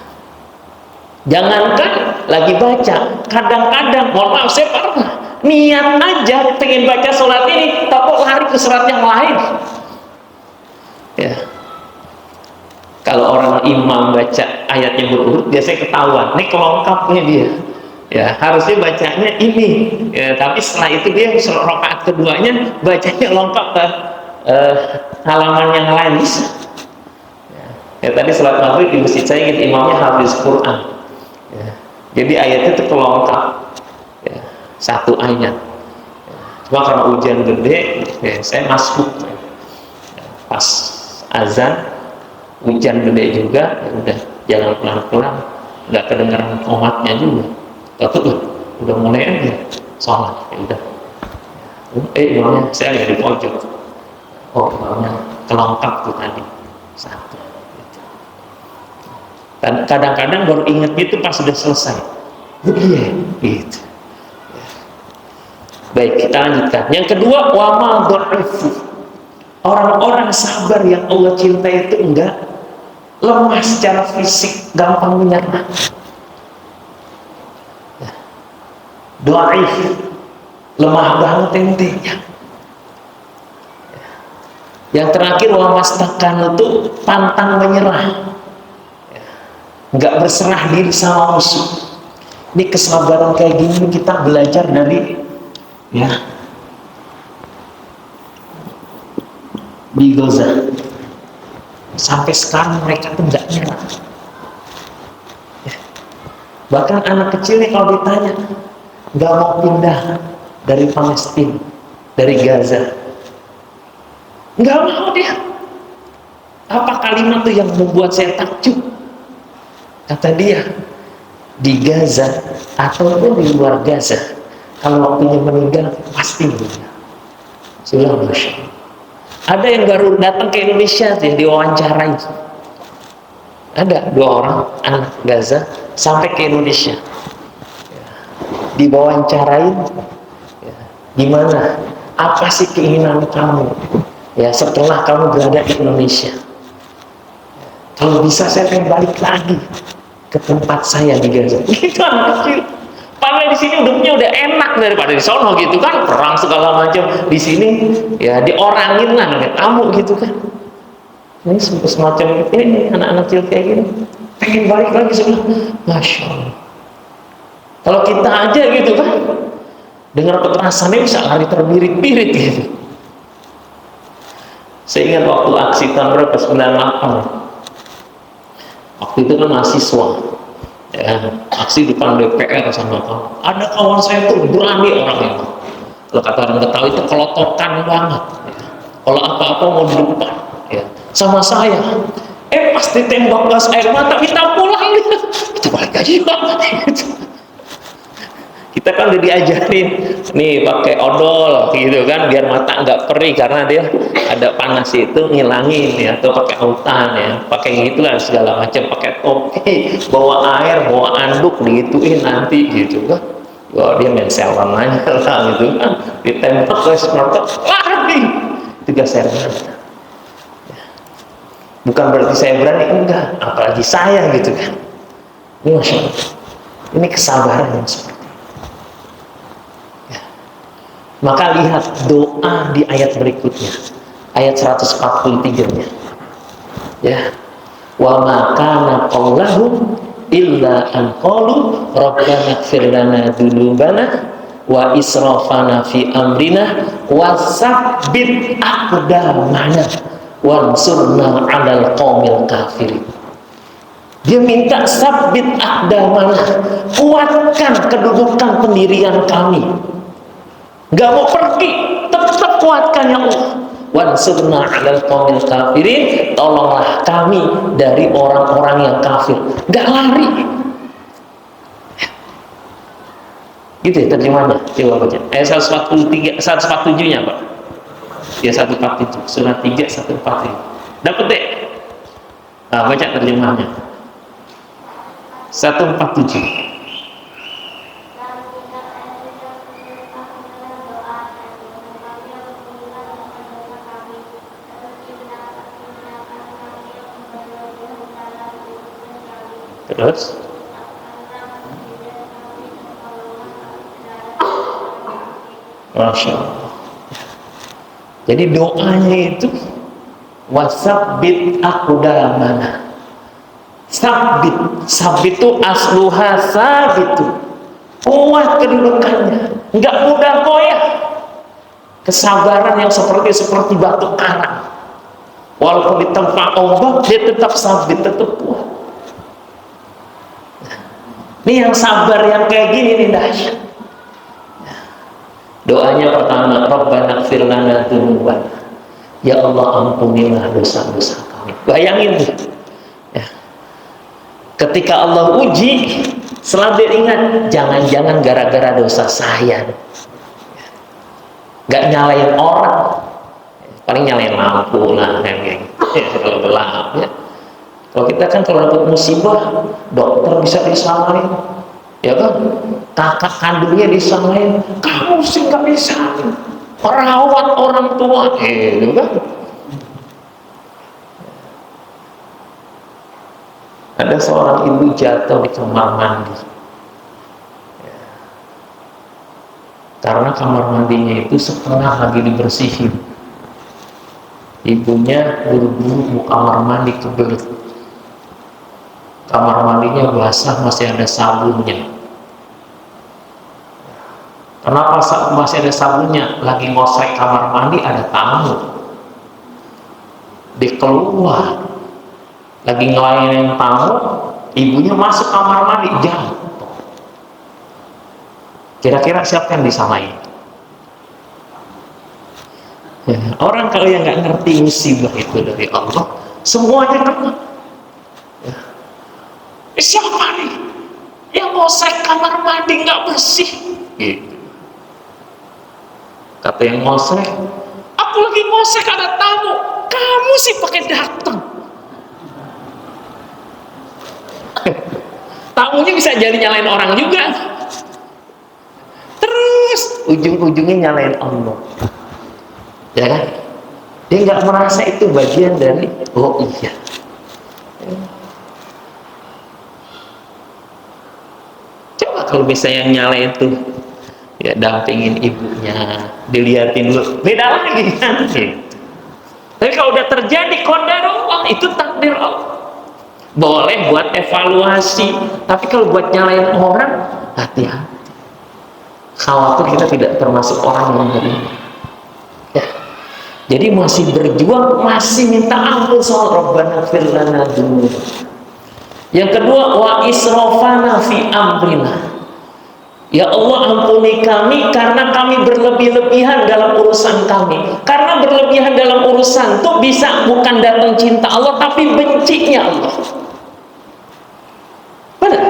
Jangankan lagi baca, kadang-kadang, mohon maaf saya pernah niat aja pengen baca sholat ini, tapi lari ke surat yang lain. Ya. Kalau orang imam baca ayatnya berurut, biasanya ketahuan. Ini kelengkapnya dia. Ya, harusnya bacanya ini. Ya, tapi setelah itu dia rakaat keduanya bacanya lengkap ke halaman yang lain bisa. Ya, tadi sholat maghrib di masjid saya ingat imamnya hafiz Quran. Ya, jadi ayatnya itu kelengkap. Ya, satu ayat. Cuma karena hujan gede, ya, saya masuk. Pas azan hujan gede juga, ya udah jangan pelan-pelan, nggak kedengeran komatnya juga. Tapi udah mulai aja sholat, ya udah. Imamnya saya ada di pojok. Oh, imamnya kelengkap tuh tadi satu. Dan kadang-kadang baru ingat itu pas sudah selesai. Iya, gitu. Baik, kita lanjutkan. Yang kedua, wama dhaifu. Orang-orang sabar yang Allah cintai itu enggak lemah secara fisik, gampang menyerah. Dhaif, lemah banget intinya. Yang terakhir, wamastakan itu pantang menyerah, enggak berserah diri sama musuh. Ini kesabaran kayak gini kita belajar dari ya di Gaza. Sampai sekarang mereka tuh nggak nyerah. Ya. Bahkan anak kecil nih kalau ditanya nggak mau pindah dari Palestina, dari Gaza, nggak mau dia. Apa kalimat tuh yang membuat saya takjub? Kata dia, di Gaza ataupun di luar Gaza, kalau waktunya meninggal pasti meninggal. Sudah, Masya Allah. Ada yang baru datang ke Indonesia yang diwawancarai. Ada 2 orang anak Gaza sampai ke Indonesia, diwawancarain, gimana, apa sih keinginan kamu ya setelah kamu berada di Indonesia? Kalau bisa saya pengen balik lagi ke tempat saya di Gaza. Gitu anak kecil. Padahal di sini hidupnya udah enak daripada di sono gitu kan, perang segala macam. Di sini ya diorangin lah kamu gitu kan. Ini semacam ini anak-anak kecil kayak gini pengen balik lagi semua. Masya Allah. Kalau kita aja gitu kan, dengar kekerasannya bisa lari terbirit-birit gitu. Saya ingat waktu aksi tahun berapa, 98. Waktu itu kan mahasiswa, ya, aksi depan DPR sama kawan. Ada kawan saya tuh berani orangnya. Kalau kata orang Betawi itu kelotokan banget. Ya. Kalau apa-apa mau di depan, ya. Sama saya. Pas ditembak gas air mata, kita pulang gitu. Kita balik aja Pak. Kita kan udah diajarin nih pakai odol gitu kan biar mata nggak perih karena dia ada panas itu ngilangin ya, atau pakai autan ya, pakai gitulah segala macam, pakai topi, bawa air, bawa anduk digituin nanti gitu kan. Wah, dia main selam aja lah gitu kan, ditembak ke snorkel lari, itu gas air mata. Bukan berarti saya berani, enggak, apalagi saya gitu kan. Ini Masya Allah, ini kesabaran yang seperti. Maka lihat doa di ayat berikutnya, ayat 143-nya. Ya. Wa ma kana qaulahum illa an qalu rabbana ighfir lana dzunubana wa israfana fi amrina wa tsabbit aqdamana wansurna 'alal qaumil kafirin. Dia minta sabbit aqdamana, kuatkan kedudukan pendirian kami. Gak mau pergi, tetap kuatkan ya Allah. Wansurna 'alal qaumil kafirin, tolonglah kami dari orang-orang yang kafir. Gak lari. Gitu ya terjemahnya. Coba baca. Ayat 147 nya Pak. Ya 147, surah 3 147. Dapat deh. Nah, baca terjemahnya. 147. Terus Masya Allah. Jadi doanya itu wasabbit aqdamana. Sabit itu asluha sabitu, kuat kedudukannya, nggak mudah goyah. Kesabaran yang seperti batu karang, walaupun ditempa ombak dia tetap sabit, tetap kuat. Ini yang sabar yang kayak gini nih dahsyat. Doanya pertama, Rabbana ighfir lana dzunubana. Ya Allah, ampunilah dosa-dosa kami. Bayangin ya. Ketika Allah uji, selalu ingat, jangan-jangan gara-gara dosa saya. Gak nyalain orang, paling nyalain lampu lah kayak gitu. Kalau gelap ya. Kalau kita kan kalau dapat musibah, dokter bisa disalahin, ya kan? Kakak kandungnya disalahin, kamu sih nggak bisa merawat orang tua, gitu kan? Ada seorang ibu jatuh di kamar mandi, karena kamar mandinya itu setengah lagi dibersihin. Ibunya buru-buru mau kamar mandi kebelet. Kamar mandinya basah, masih ada sabunnya. Kenapa masih ada sabunnya? Lagi ngosek kamar mandi, ada tamu. Dia keluar, lagi ngelayanin tamu, ibunya masuk kamar mandi, jatuh. Kira-kira siapa yang disalahin? Ya, orang kalau yang nggak ngerti musibah itu dari Allah, semuanya kena. Ya. Siapa nih yang ngosek kamar mandi nggak bersih? Gitu. Kata yang ngosek, aku lagi ngosek ada tamu, kamu sih pakai datang. Tamunya bisa jadi nyalain orang juga. Terus ujung-ujungnya nyalain Allah. Ya kan? Dia nggak merasa itu bagian dari oh iya. Coba kalau misalnya yang nyala itu ya dampingin ibunya, dilihatin dulu, beda lagi kan? Tapi kalau udah terjadi qadarullah, itu takdir Allah. Boleh buat evaluasi, tapi kalau buat nyalain orang, hati-hati. Khawatir kita tidak termasuk orang yang beriman. Ya. Jadi masih berjuang, masih minta ampun soal Rabbana fir lana dzunub. Yang kedua, wa israfana fi amrina. Ya Allah, ampuni kami karena kami berlebih-lebihan dalam urusan kami. Karena berlebihan dalam urusan itu bisa bukan datang cinta Allah, tapi bencinya Allah. Benar?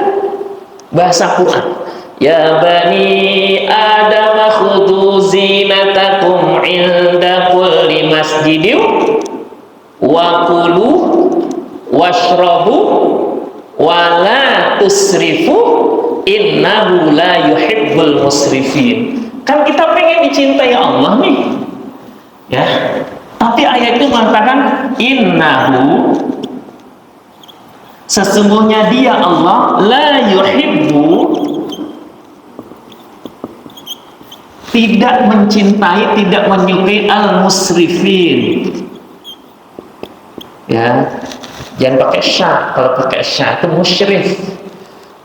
Bahasa Quran. Ya bani Adam khudhu zinatakum inda kulli masjidin wa kulu washrabu wa la tusrifu innahu la yuhibbul musrifin. Kan kita pengen dicintai Allah nih, ya. Tapi ayat itu mengatakan innahu, sesungguhnya dia Allah la yuhibbu, tidak mencintai, tidak menyukai al-musrifin. Ya, jangan pakai sya. Kalau pakai sya itu musyrif.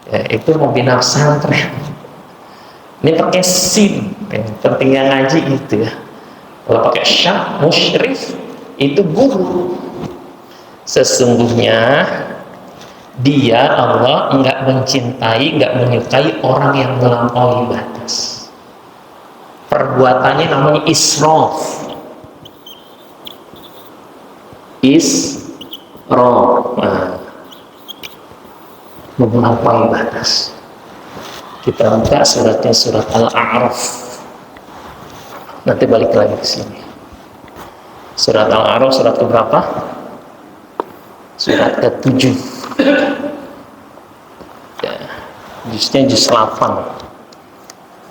Ya, itu mau bina pesantren. Ini pakai sin. Ya, pentingnya ngaji gitu ya. Kalau pakai sya, musyrif itu guru. Sesungguhnya dia Allah enggak mencintai, enggak menyukai orang yang melampaui batas. Perbuatannya namanya israf. Israf. Nah, melampaui batas. Kita buka suratnya, surat Al-A'raf. Nanti balik lagi ke sini. Surat Al-A'raf surat keberapa? Surat ke-7. Ya, jusnya juz 8.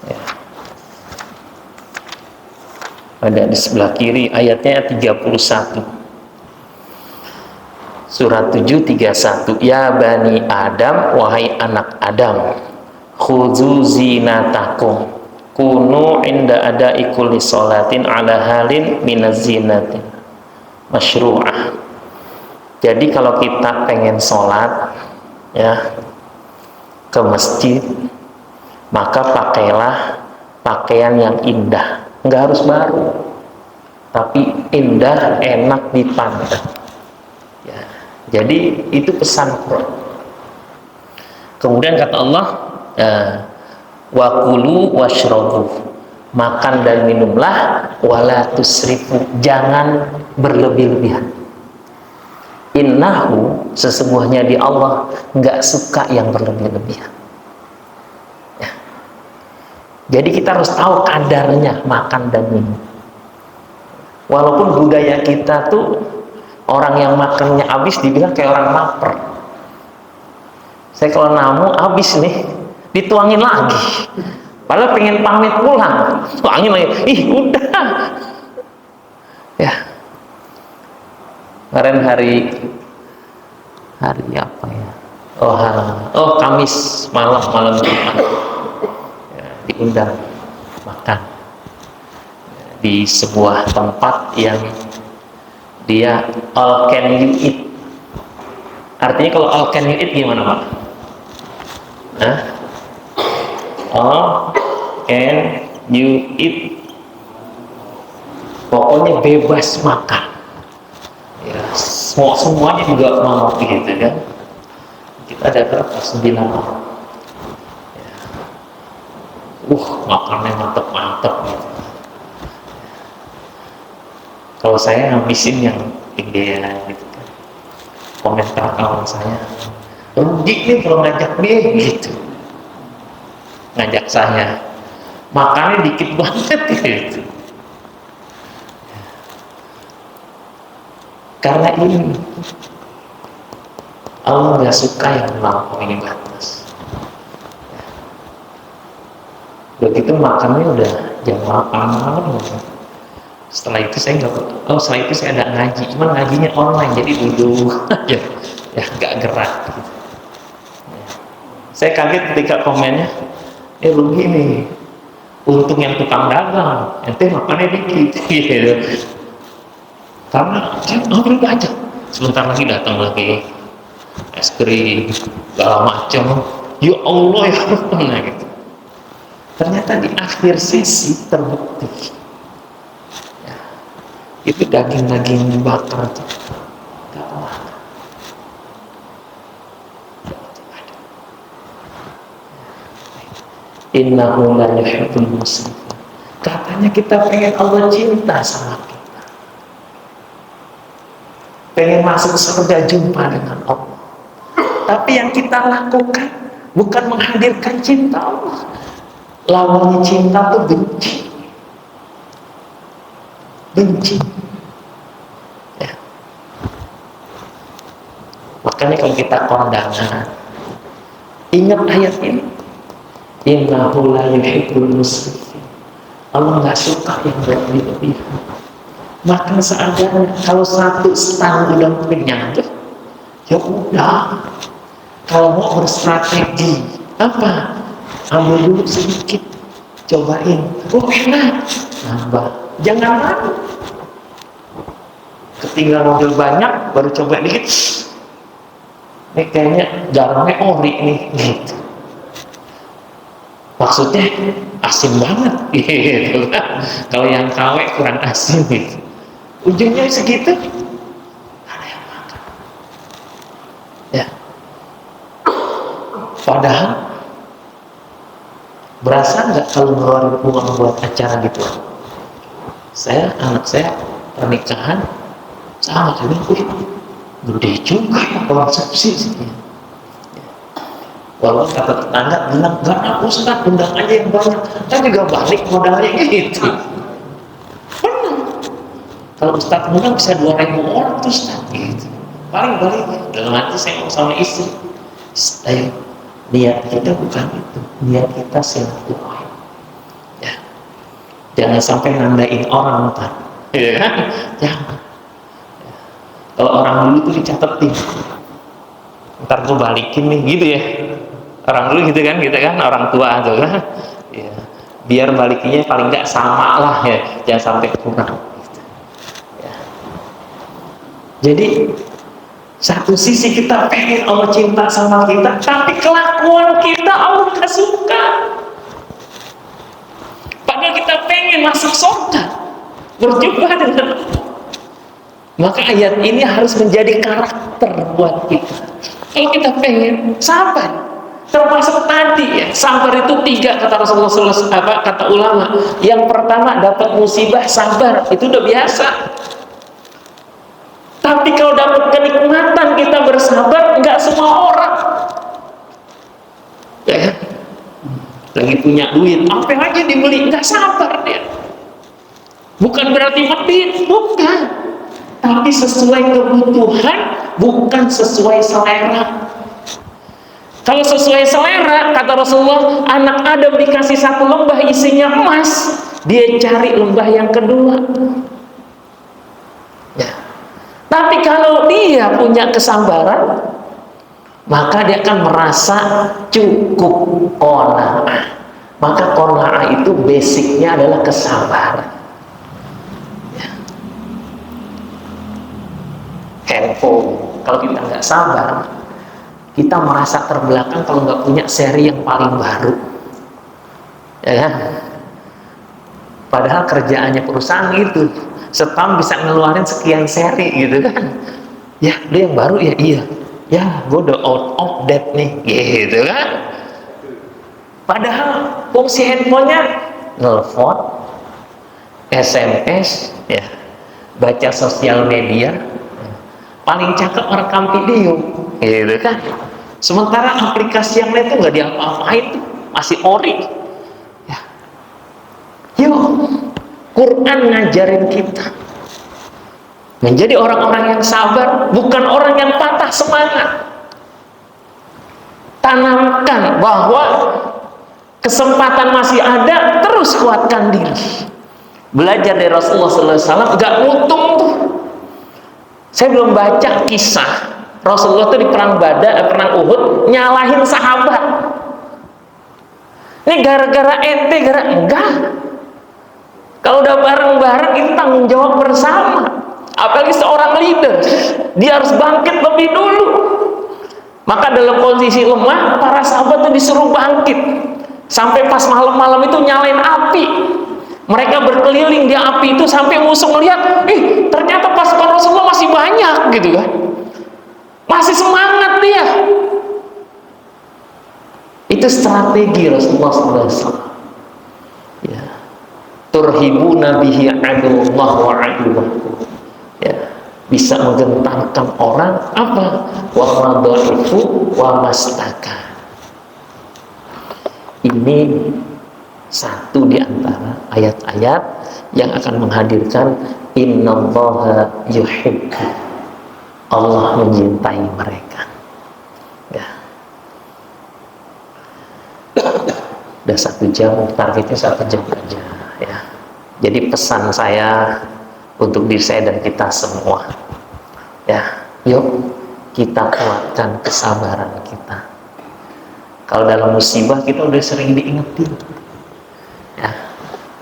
Ya. Ada di sebelah kiri, ayatnya 31. Surat 7 31. Ya bani Adam, wahai anak Adam, khudzu zinatakum, kunu inda adai kulli sholatin ala halin minaz zinatin masyru'ah. Jadi kalau kita pengen sholat ya ke masjid, maka pakailah pakaian yang indah. Nggak harus baru, tapi indah, enak dipandang. Ya, jadi itu pesan Quran. Kemudian kata Allah, wa kulu washrabu, makan dan minumlah, wala tusrifu, jangan berlebih-lebihan. Innahu, sesungguhnya di Allah nggak suka yang berlebih-lebihan. Jadi kita harus tahu kadarnya makan dan minum. Walaupun budaya kita tuh orang yang makannya habis dibilang kayak orang lapar. Saya kalau namu habis nih, dituangin lagi. Padahal pengen pamit pulang, tuangin lagi. Ih udah. Ya. Kemarin hari apa ya? Oh Kamis malam Jumat. Diundang makan di sebuah tempat yang dia all can you eat. Artinya kalau all can you eat gimana Pak? All can you eat, pokoknya bebas makan ya, semuanya juga mau gitu kan. Kita ada berapa? 9 orang. Makannya mantep-mantep gitu. Kalau saya ngabisin yang ideal gitu kan. komentar kawan saya, rugi nih kalau ngajak dia gitu, ngajak saya makannya dikit banget gitu. Karena ini Allah nggak suka yang melampaui batas. Begitu makannya udah jam 8 malam. Setelah itu saya ada ngaji, cuman ngajinya online jadi duduk aja, ya nggak gerak. Gitu. Saya kaget ketika komennya, rugi nih, untung yang tukang dagang, ente makannya dikit, gitu. Karena ngobrol aja, sebentar lagi datang lagi es krim, segala macam. Ya Allah ya Allah gitu. Ternyata di akhir sesi terbukti ya, itu daging-daging bakar itu gak makan. Innahu la yuhibbul muslimin. Katanya kita pengen Allah cinta sama kita, pengen masuk surga jumpa dengan Allah. Tapi yang kita lakukan bukan menghadirkan cinta Allah. Lawannya cinta tuh benci ya. Makanya kalau kita kondangan, ingat ayat ini, innahu la yuhibbul musrifin. Allah nggak suka yang berlebih-lebihan. Makan seadanya. Kalau satu stand udah kenyang tuh, ya udah. Kalau mau berstrategi apa? Ambil dulu sedikit, cobain, enak, nambah, jangan malu. Ketinggal mobil banyak, baru coba dikit, ini kayaknya garamnya ori nih, gitu. Maksudnya asin banget, gitu. Kalau yang KW kurang asin, gitu. Ujungnya segitu, ada yang makan. Ya, padahal berasa nggak kalau ngeluarin uang buat acara gitu? Anak saya pernikahan sama juga, gede juga ya konsumsi. Walaupun kata tetangga bilang, gak aku Ustaz, undang aja yang banyak, kan juga balik modalnya gitu. Benar. Kalau Ustaz undang bisa 2.000 orang tuh Ustaz gitu. Paling balik. Dalam hati saya ngomong sama istri, ayo, niat kita bukan itu, niat kita silaturahim. Ya. Jangan sampai nandain orang ntar, ya kan? Jangan. Ya. Kalau orang dulu tuh dicatetin, ntar gue balikin nih, gitu ya. Orang dulu gitu kan, orang tua tuh kan. Ya. Biar balikinnya paling nggak sama lah ya, jangan sampai kurang. Gitu. Ya. Jadi satu sisi kita pengen Allah cinta sama kita, tapi kelakuan kita Allah gak suka. Padahal kita pengen masuk surga, berjumpa dengan Allah. Maka ayat ini harus menjadi karakter buat kita. Kalau kita pengen sabar, termasuk tadi ya, sabar itu 3 kata Rasulullah, kata ulama. Yang pertama dapat musibah sabar, itu udah biasa. Tapi kalau dapat kenikmatan kita bersabar, nggak semua orang. Ya, lagi punya duit, apa aja dibeli, nggak sabar dia. Bukan berarti medit, bukan. Tapi sesuai kebutuhan, bukan sesuai selera. Kalau sesuai selera, kata Rasulullah, anak Adam dikasih 1 lembah isinya emas, dia cari lembah yang kedua. Ya. Tapi kalau dia punya kesabaran, maka dia akan merasa cukup, qanaah. Maka qanaah itu basicnya adalah kesabaran. Ya. Handphone, kalau kita nggak sabar, kita merasa terbelakang kalau nggak punya seri yang paling baru, ya kan? Padahal kerjaannya perusahaan itu setahun bisa ngeluarin sekian seri gitu kan. Ya dia yang baru ya, iya ya, gue udah out of date nih gitu kan. Padahal fungsi handphonenya nelfon, SMS ya, baca sosial media, paling cakep merekam video, gitu kan. Sementara aplikasi yang lain tuh nggak diapa-apain tuh, masih ori. Ya. Yuk, Quran ngajarin kita menjadi orang-orang yang sabar, bukan orang yang patah semangat. Tanamkan bahwa kesempatan masih ada, terus kuatkan diri. Belajar dari Rasulullah SAW, nggak ngutung tuh. Saya belum baca kisah Rasulullah tuh di perang Badar, perang Uhud nyalahin sahabat. Ini gara-gara ente, enggak. Kalau udah bareng-bareng itu tanggung jawab bersama. Apalagi seorang leader, dia harus bangkit lebih dulu. Maka dalam kondisi lemah, para sahabat itu disuruh bangkit. Sampai pas malam-malam itu nyalain api. Mereka berkeliling di api itu sampai musuh melihat, ternyata pasukan Rasulullah masih banyak, gitu kan. Masih semangat dia. Itu strategi Rasulullah SAW. Ya. Turhibuna bihi aduwwah wa aduwwah. Ya. Bisa menggentarkan orang apa? Wa madhaifu wa mastaka. Ini satu di antara ayat-ayat yang akan menghadirkan innallaha yuhibbu, Allah mencintai mereka. Ya. Udah 1 jam, targetnya 1 jam aja ya. Jadi pesan saya untuk diri saya dan kita semua, ya, yuk kita kuatkan kesabaran kita. Kalau dalam musibah kita udah sering diingetin, ya.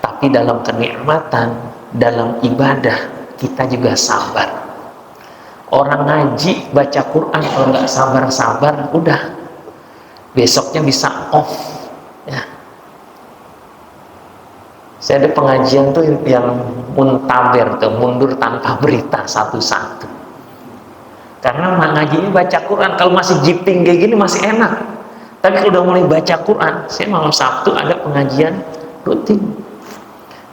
Tapi dalam kenikmatan, dalam ibadah kita juga sabar. Orang ngaji, baca Quran kalau nggak sabar-sabar, udah besoknya bisa off. Ya. Saya ada pengajian tuh yang muntaber tuh, mundur tanpa berita satu-satu. Karena ngajinya baca Quran, kalau masih jiping kayak gini masih enak. Tapi kalau udah mulai baca Quran, saya malam Sabtu ada pengajian rutin.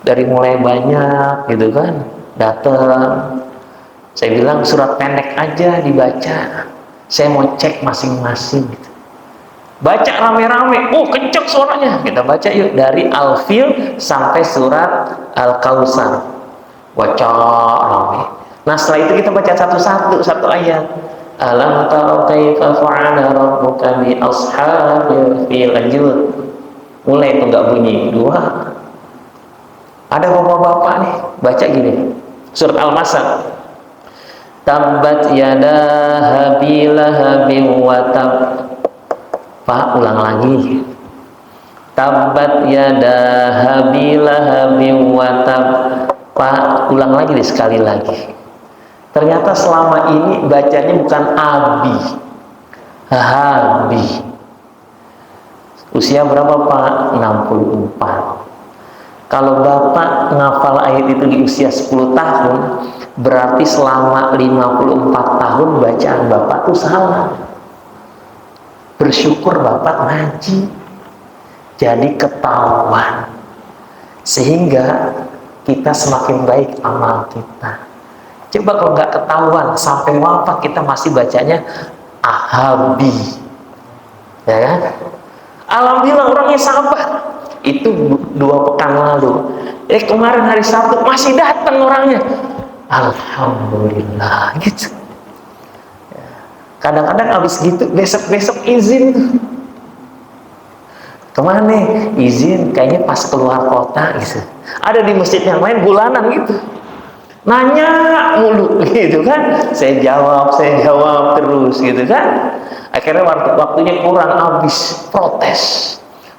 Dari mulai banyak gitu kan, datang. Saya bilang surat pendek aja dibaca. Saya mau cek masing-masing gitu. Baca rame-rame, kenceng suaranya. Kita baca yuk dari Al-Fil sampai surat Al-Kautsar. Baca rame. Nah setelah itu kita baca satu-satu, satu ayat. Alam tara kaifa fa'ala rabbuka bi ashabil fil. Lanjut. Mulai itu nggak bunyi. 2. Ada bapak-bapak nih, baca gini. Surat Al-Masad. Tabbat yada habilahabim wa tab. Pak, ulang lagi. Tabbat yada habilahabim wa tab. Pak, ulang lagi deh, sekali lagi. Ternyata selama ini bacanya bukan abi, habi. Usia berapa Pak? 64. Kalau Bapak ngafal ayat itu di usia 10 tahun, berarti selama 54 tahun bacaan Bapak tuh salah. Bersyukur Bapak ngaji, jadi ketahuan. Sehingga kita semakin baik amal kita. Coba kalau nggak ketahuan, sampai wafat kita masih bacanya ahabi. Ya kan? Alhamdulillah orangnya sabar. Itu 2 pekan lalu. Kemarin hari Sabtu masih datang orangnya. Alhamdulillah gitu. Kadang-kadang habis gitu besok-besok izin. Kemana nih? Izin kayaknya pas keluar kota gitu. Ada di masjid yang lain bulanan gitu. Nanya mulu gitu kan. Saya jawab terus gitu kan. Akhirnya waktunya kurang, habis protes.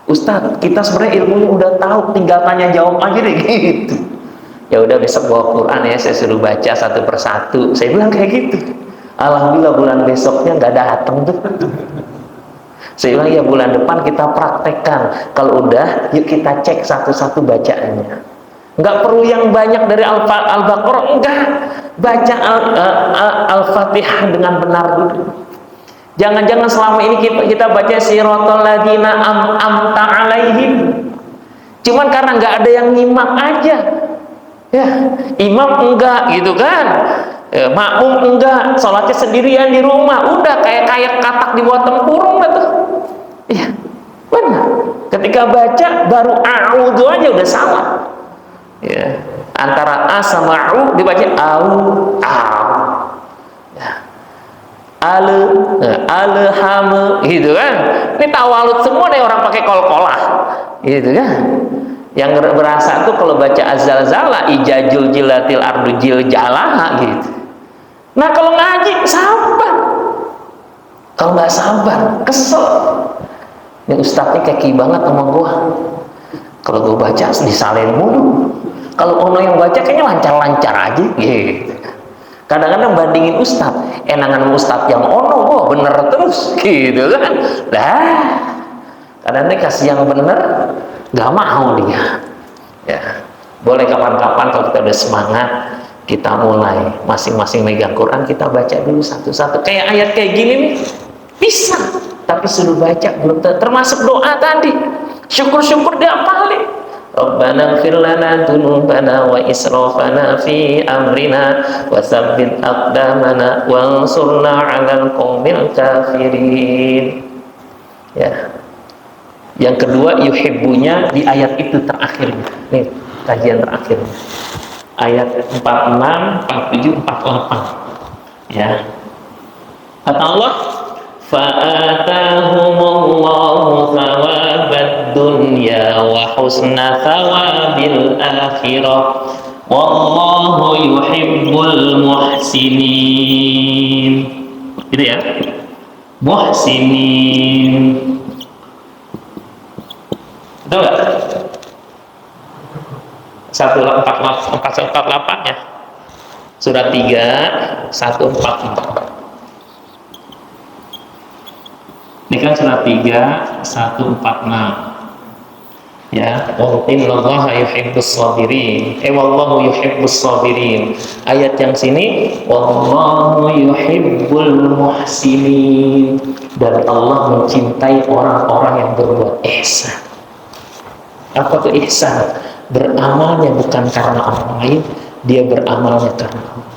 Ustadz, kita sebenarnya ilmunya udah tahu, tinggal tanya jawab aja deh gitu. Ya udah besok bawa Quran ya, saya suruh baca satu persatu. Saya bilang kayak gitu. Alhamdulillah bulan besoknya nggak datang tuh. Saya bilang ya bulan depan kita praktekkan. Kalau udah, yuk kita cek satu-satu bacaannya. Nggak perlu yang banyak dari Al-Baqarah, enggak. Baca Al-Fatihah dengan benar dulu. Jangan-jangan selama ini kita baca siratal ladzina amta alaihim. Cuman karena nggak ada yang nyimak aja. Ya, imam enggak gitu kan. Makmum enggak, sholatnya sendirian di rumah, udah kayak katak di bawah tempurung lah tuh. Iya, benar. Ketika baca baru a'udzu aja udah salah. Ya, antara a sama u dibaca au. Ya. Alham gitu kan. Ini tawalud semua nih orang pakai kol-kolah. Gitu kan. Yang berasa tuh kalau baca azalzala ijajul jilatil ardu jalaha gitu. Nah kalau ngaji sabar, kalau nggak sabar kesel. Ini ustadznya keki banget sama gua. Kalau gua baca disalahin mulu. Kalau ono yang baca kayaknya lancar-lancar aja gitu. Kadang-kadang bandingin ustadz, enangan ustadz yang ono, bener terus gitu kan. Lah, kadang-kadang kasih yang bener, nggak mau dia. Ya, boleh kapan-kapan kalau kita udah semangat, kita mulai masing-masing megang Quran, kita baca dulu satu-satu. Kayak ayat kayak gini nih, bisa. Tapi suruh baca belum termasuk doa tadi. Syukur-syukur dia apalin. Rabbana ighfir lana dzunubana wa israfana fi amrina wa tsabbit aqdamana wansurna 'alal qaumil kafirin. Ya. Yang kedua, yuhibbunya di ayat itu terakhir. Nih, kajian terakhir. Ayat 46, 47, 48. Ya. Kata Allah, fa'atahumullahu thawabad dunya wa husna thawabil akhirah wallahu yuhibbul muhsinin. Gitu ya, muhsinin. Betul nggak? 148 ya, surat 3 144. Ini kan surat 3 146 ya. Innallaha yuhibbus sabirin. Wallahu yuhibbus sabirin. Ayat yang sini wallahu yuhibbul muhsinin, dan Allah mencintai orang-orang yang berbuat ihsan. Apa itu ihsan? Beramalnya bukan karena orang lain, dia beramalnya karena Allah.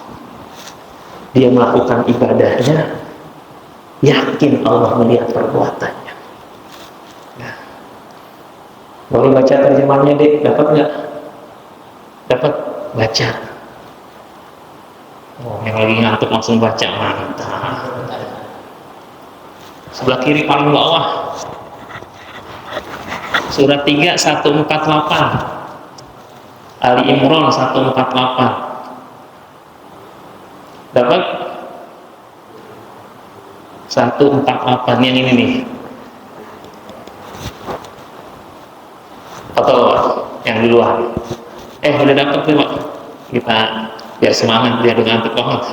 Dia melakukan ibadahnya yakin Allah melihat perbuatannya. Ya. Boleh baca terjemahannya, Dek? Dapat nggak? Dapat? Baca. Oh, yang lagi ngantuk langsung baca, mantap. Sebelah kiri paling bawah. Surat 3 148. Ali Imran 148. Dapat? 148 yang ini nih. Atau yang di luar. Udah dapat tuh, Pak. Kita biar semangat, biar ngantuk banget.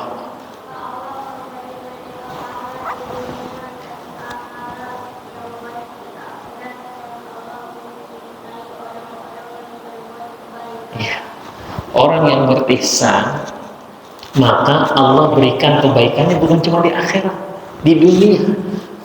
Ya. Orang yang berihsan, maka Allah berikan kebaikannya bukan cuma di akhirat, di dunia.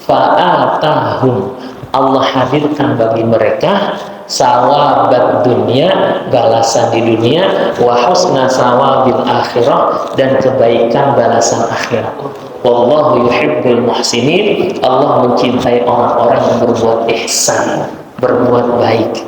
Fa'atahum, Allah hadirkan bagi mereka sawabat dunia, balasan di dunia, wa husna sawabil akhirah, dan kebaikan balasan akhirat. Wallahu yuhibbul muhsinin, Allah mencintai orang-orang yang berbuat ihsan, berbuat baik.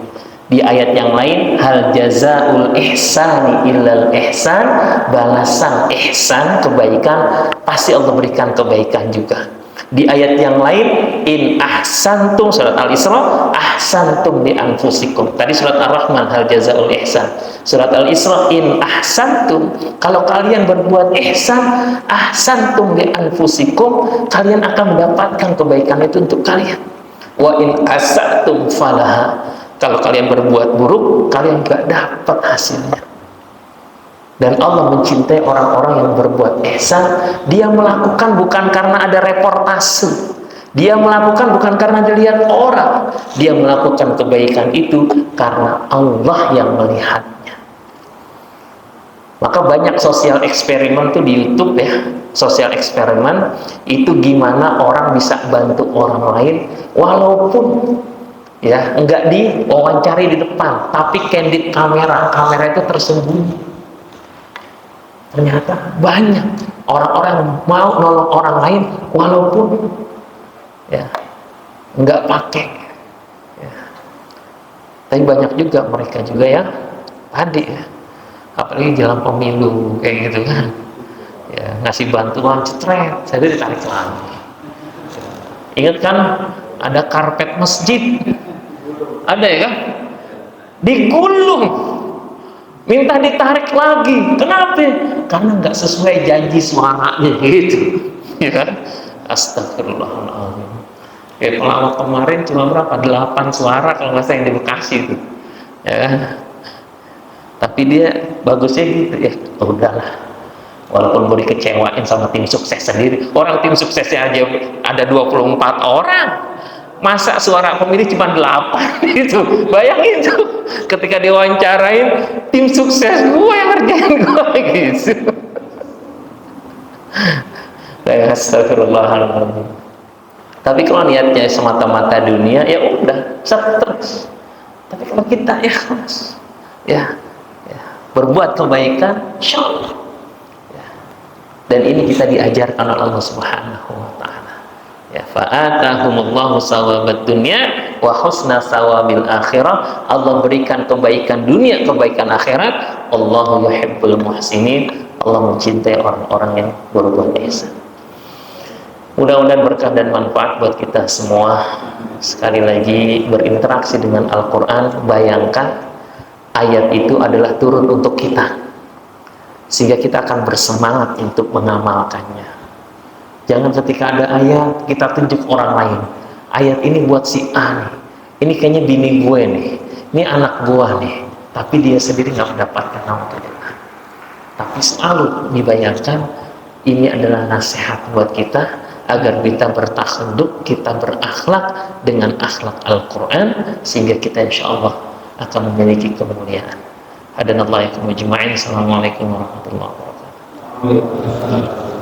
Di ayat yang lain, hal jazaul ihsani illal ihsan, balasan ihsan, kebaikan, pasti Allah berikan kebaikan juga. Di ayat yang lain, in ahsantum, surat Al-Isra, ahsantum bi anfusikum. Tadi surat Ar-Rahman, hal jazaul ihsan. Surat Al-Isra, in ahsantum, kalau kalian berbuat ihsan, ahsantum bi anfusikum, kalian akan mendapatkan kebaikan itu untuk kalian. Wa in asatum falaha, kalau kalian berbuat buruk, kalian gak dapat hasilnya. Dan Allah mencintai orang-orang yang berbuat ihsan. Dia melakukan bukan karena ada reportase, dia melakukan bukan karena dilihat orang, dia melakukan kebaikan itu karena Allah yang melihatnya. Maka banyak sosial eksperimen tuh di YouTube ya. Sosial eksperimen itu gimana orang bisa bantu orang lain walaupun ya enggak diwawancari di depan, tapi candid kamera itu tersembunyi. Ternyata banyak orang-orang yang mau nolong orang lain walaupun ya nggak pakai. Ya. Tapi banyak juga mereka juga yang tadi ya, apalagi dalam pemilu kayak gitu kan, ya ngasih bantuan cetret, saya ditarik lagi. Ingat kan ada karpet masjid, ada ya kan, digulung, minta ditarik lagi. Kenapa? Karena nggak sesuai janji suaranya gitu, ya kan? Astagfirullahaladzim. Kayak pelawak kemarin cuma berapa? 8 suara kalau nggak salah yang di Bekasi itu, ya kan? Tapi dia bagusnya gitu ya, oh, udahlah. Walaupun mau dikecewain sama tim sukses sendiri, orang tim suksesnya aja ada 24 orang, masa suara pemilih cuma 8 gitu. Bayangin tuh ketika diwawancarain, tim sukses gue yang ngerjain gue gitu. Astagfirullahaladzim. Tapi kalau niatnya semata-mata dunia, ya udah terus. Tapi kalau kita ikhlas, ya berbuat kebaikan, insyaallah. Ya. Dan ini kita diajarkan oleh Allah Subhanahu wa taala. Ya, fa'atahumullahu sawabad dunya wa husna sawabil akhirah. Allah berikan kebaikan dunia, kebaikan akhirat. Allahu yuhibbul muhsinin. Allah mencintai orang-orang yang berbuat ihsan. Mudah-mudahan berkah dan manfaat buat kita semua. Sekali lagi berinteraksi dengan Al-Quran, bayangkan ayat itu adalah turun untuk kita, sehingga kita akan bersemangat untuk mengamalkannya. Jangan ketika ada ayat kita tunjuk orang lain, ayat ini buat si A nih, ini kayaknya bini gue nih, ini anak gue nih, tapi dia sendiri nggak mendapatkan naudzubillah. Tapi selalu dibayangkan ini adalah nasihat buat kita agar kita bertakhalluk, kita berakhlak dengan akhlak Al-Quran, sehingga kita insya Allah akan memiliki kemuliaan. Hadanallahu iyyakum ajma'in. Assalamualaikum warahmatullahi wabarakatuh.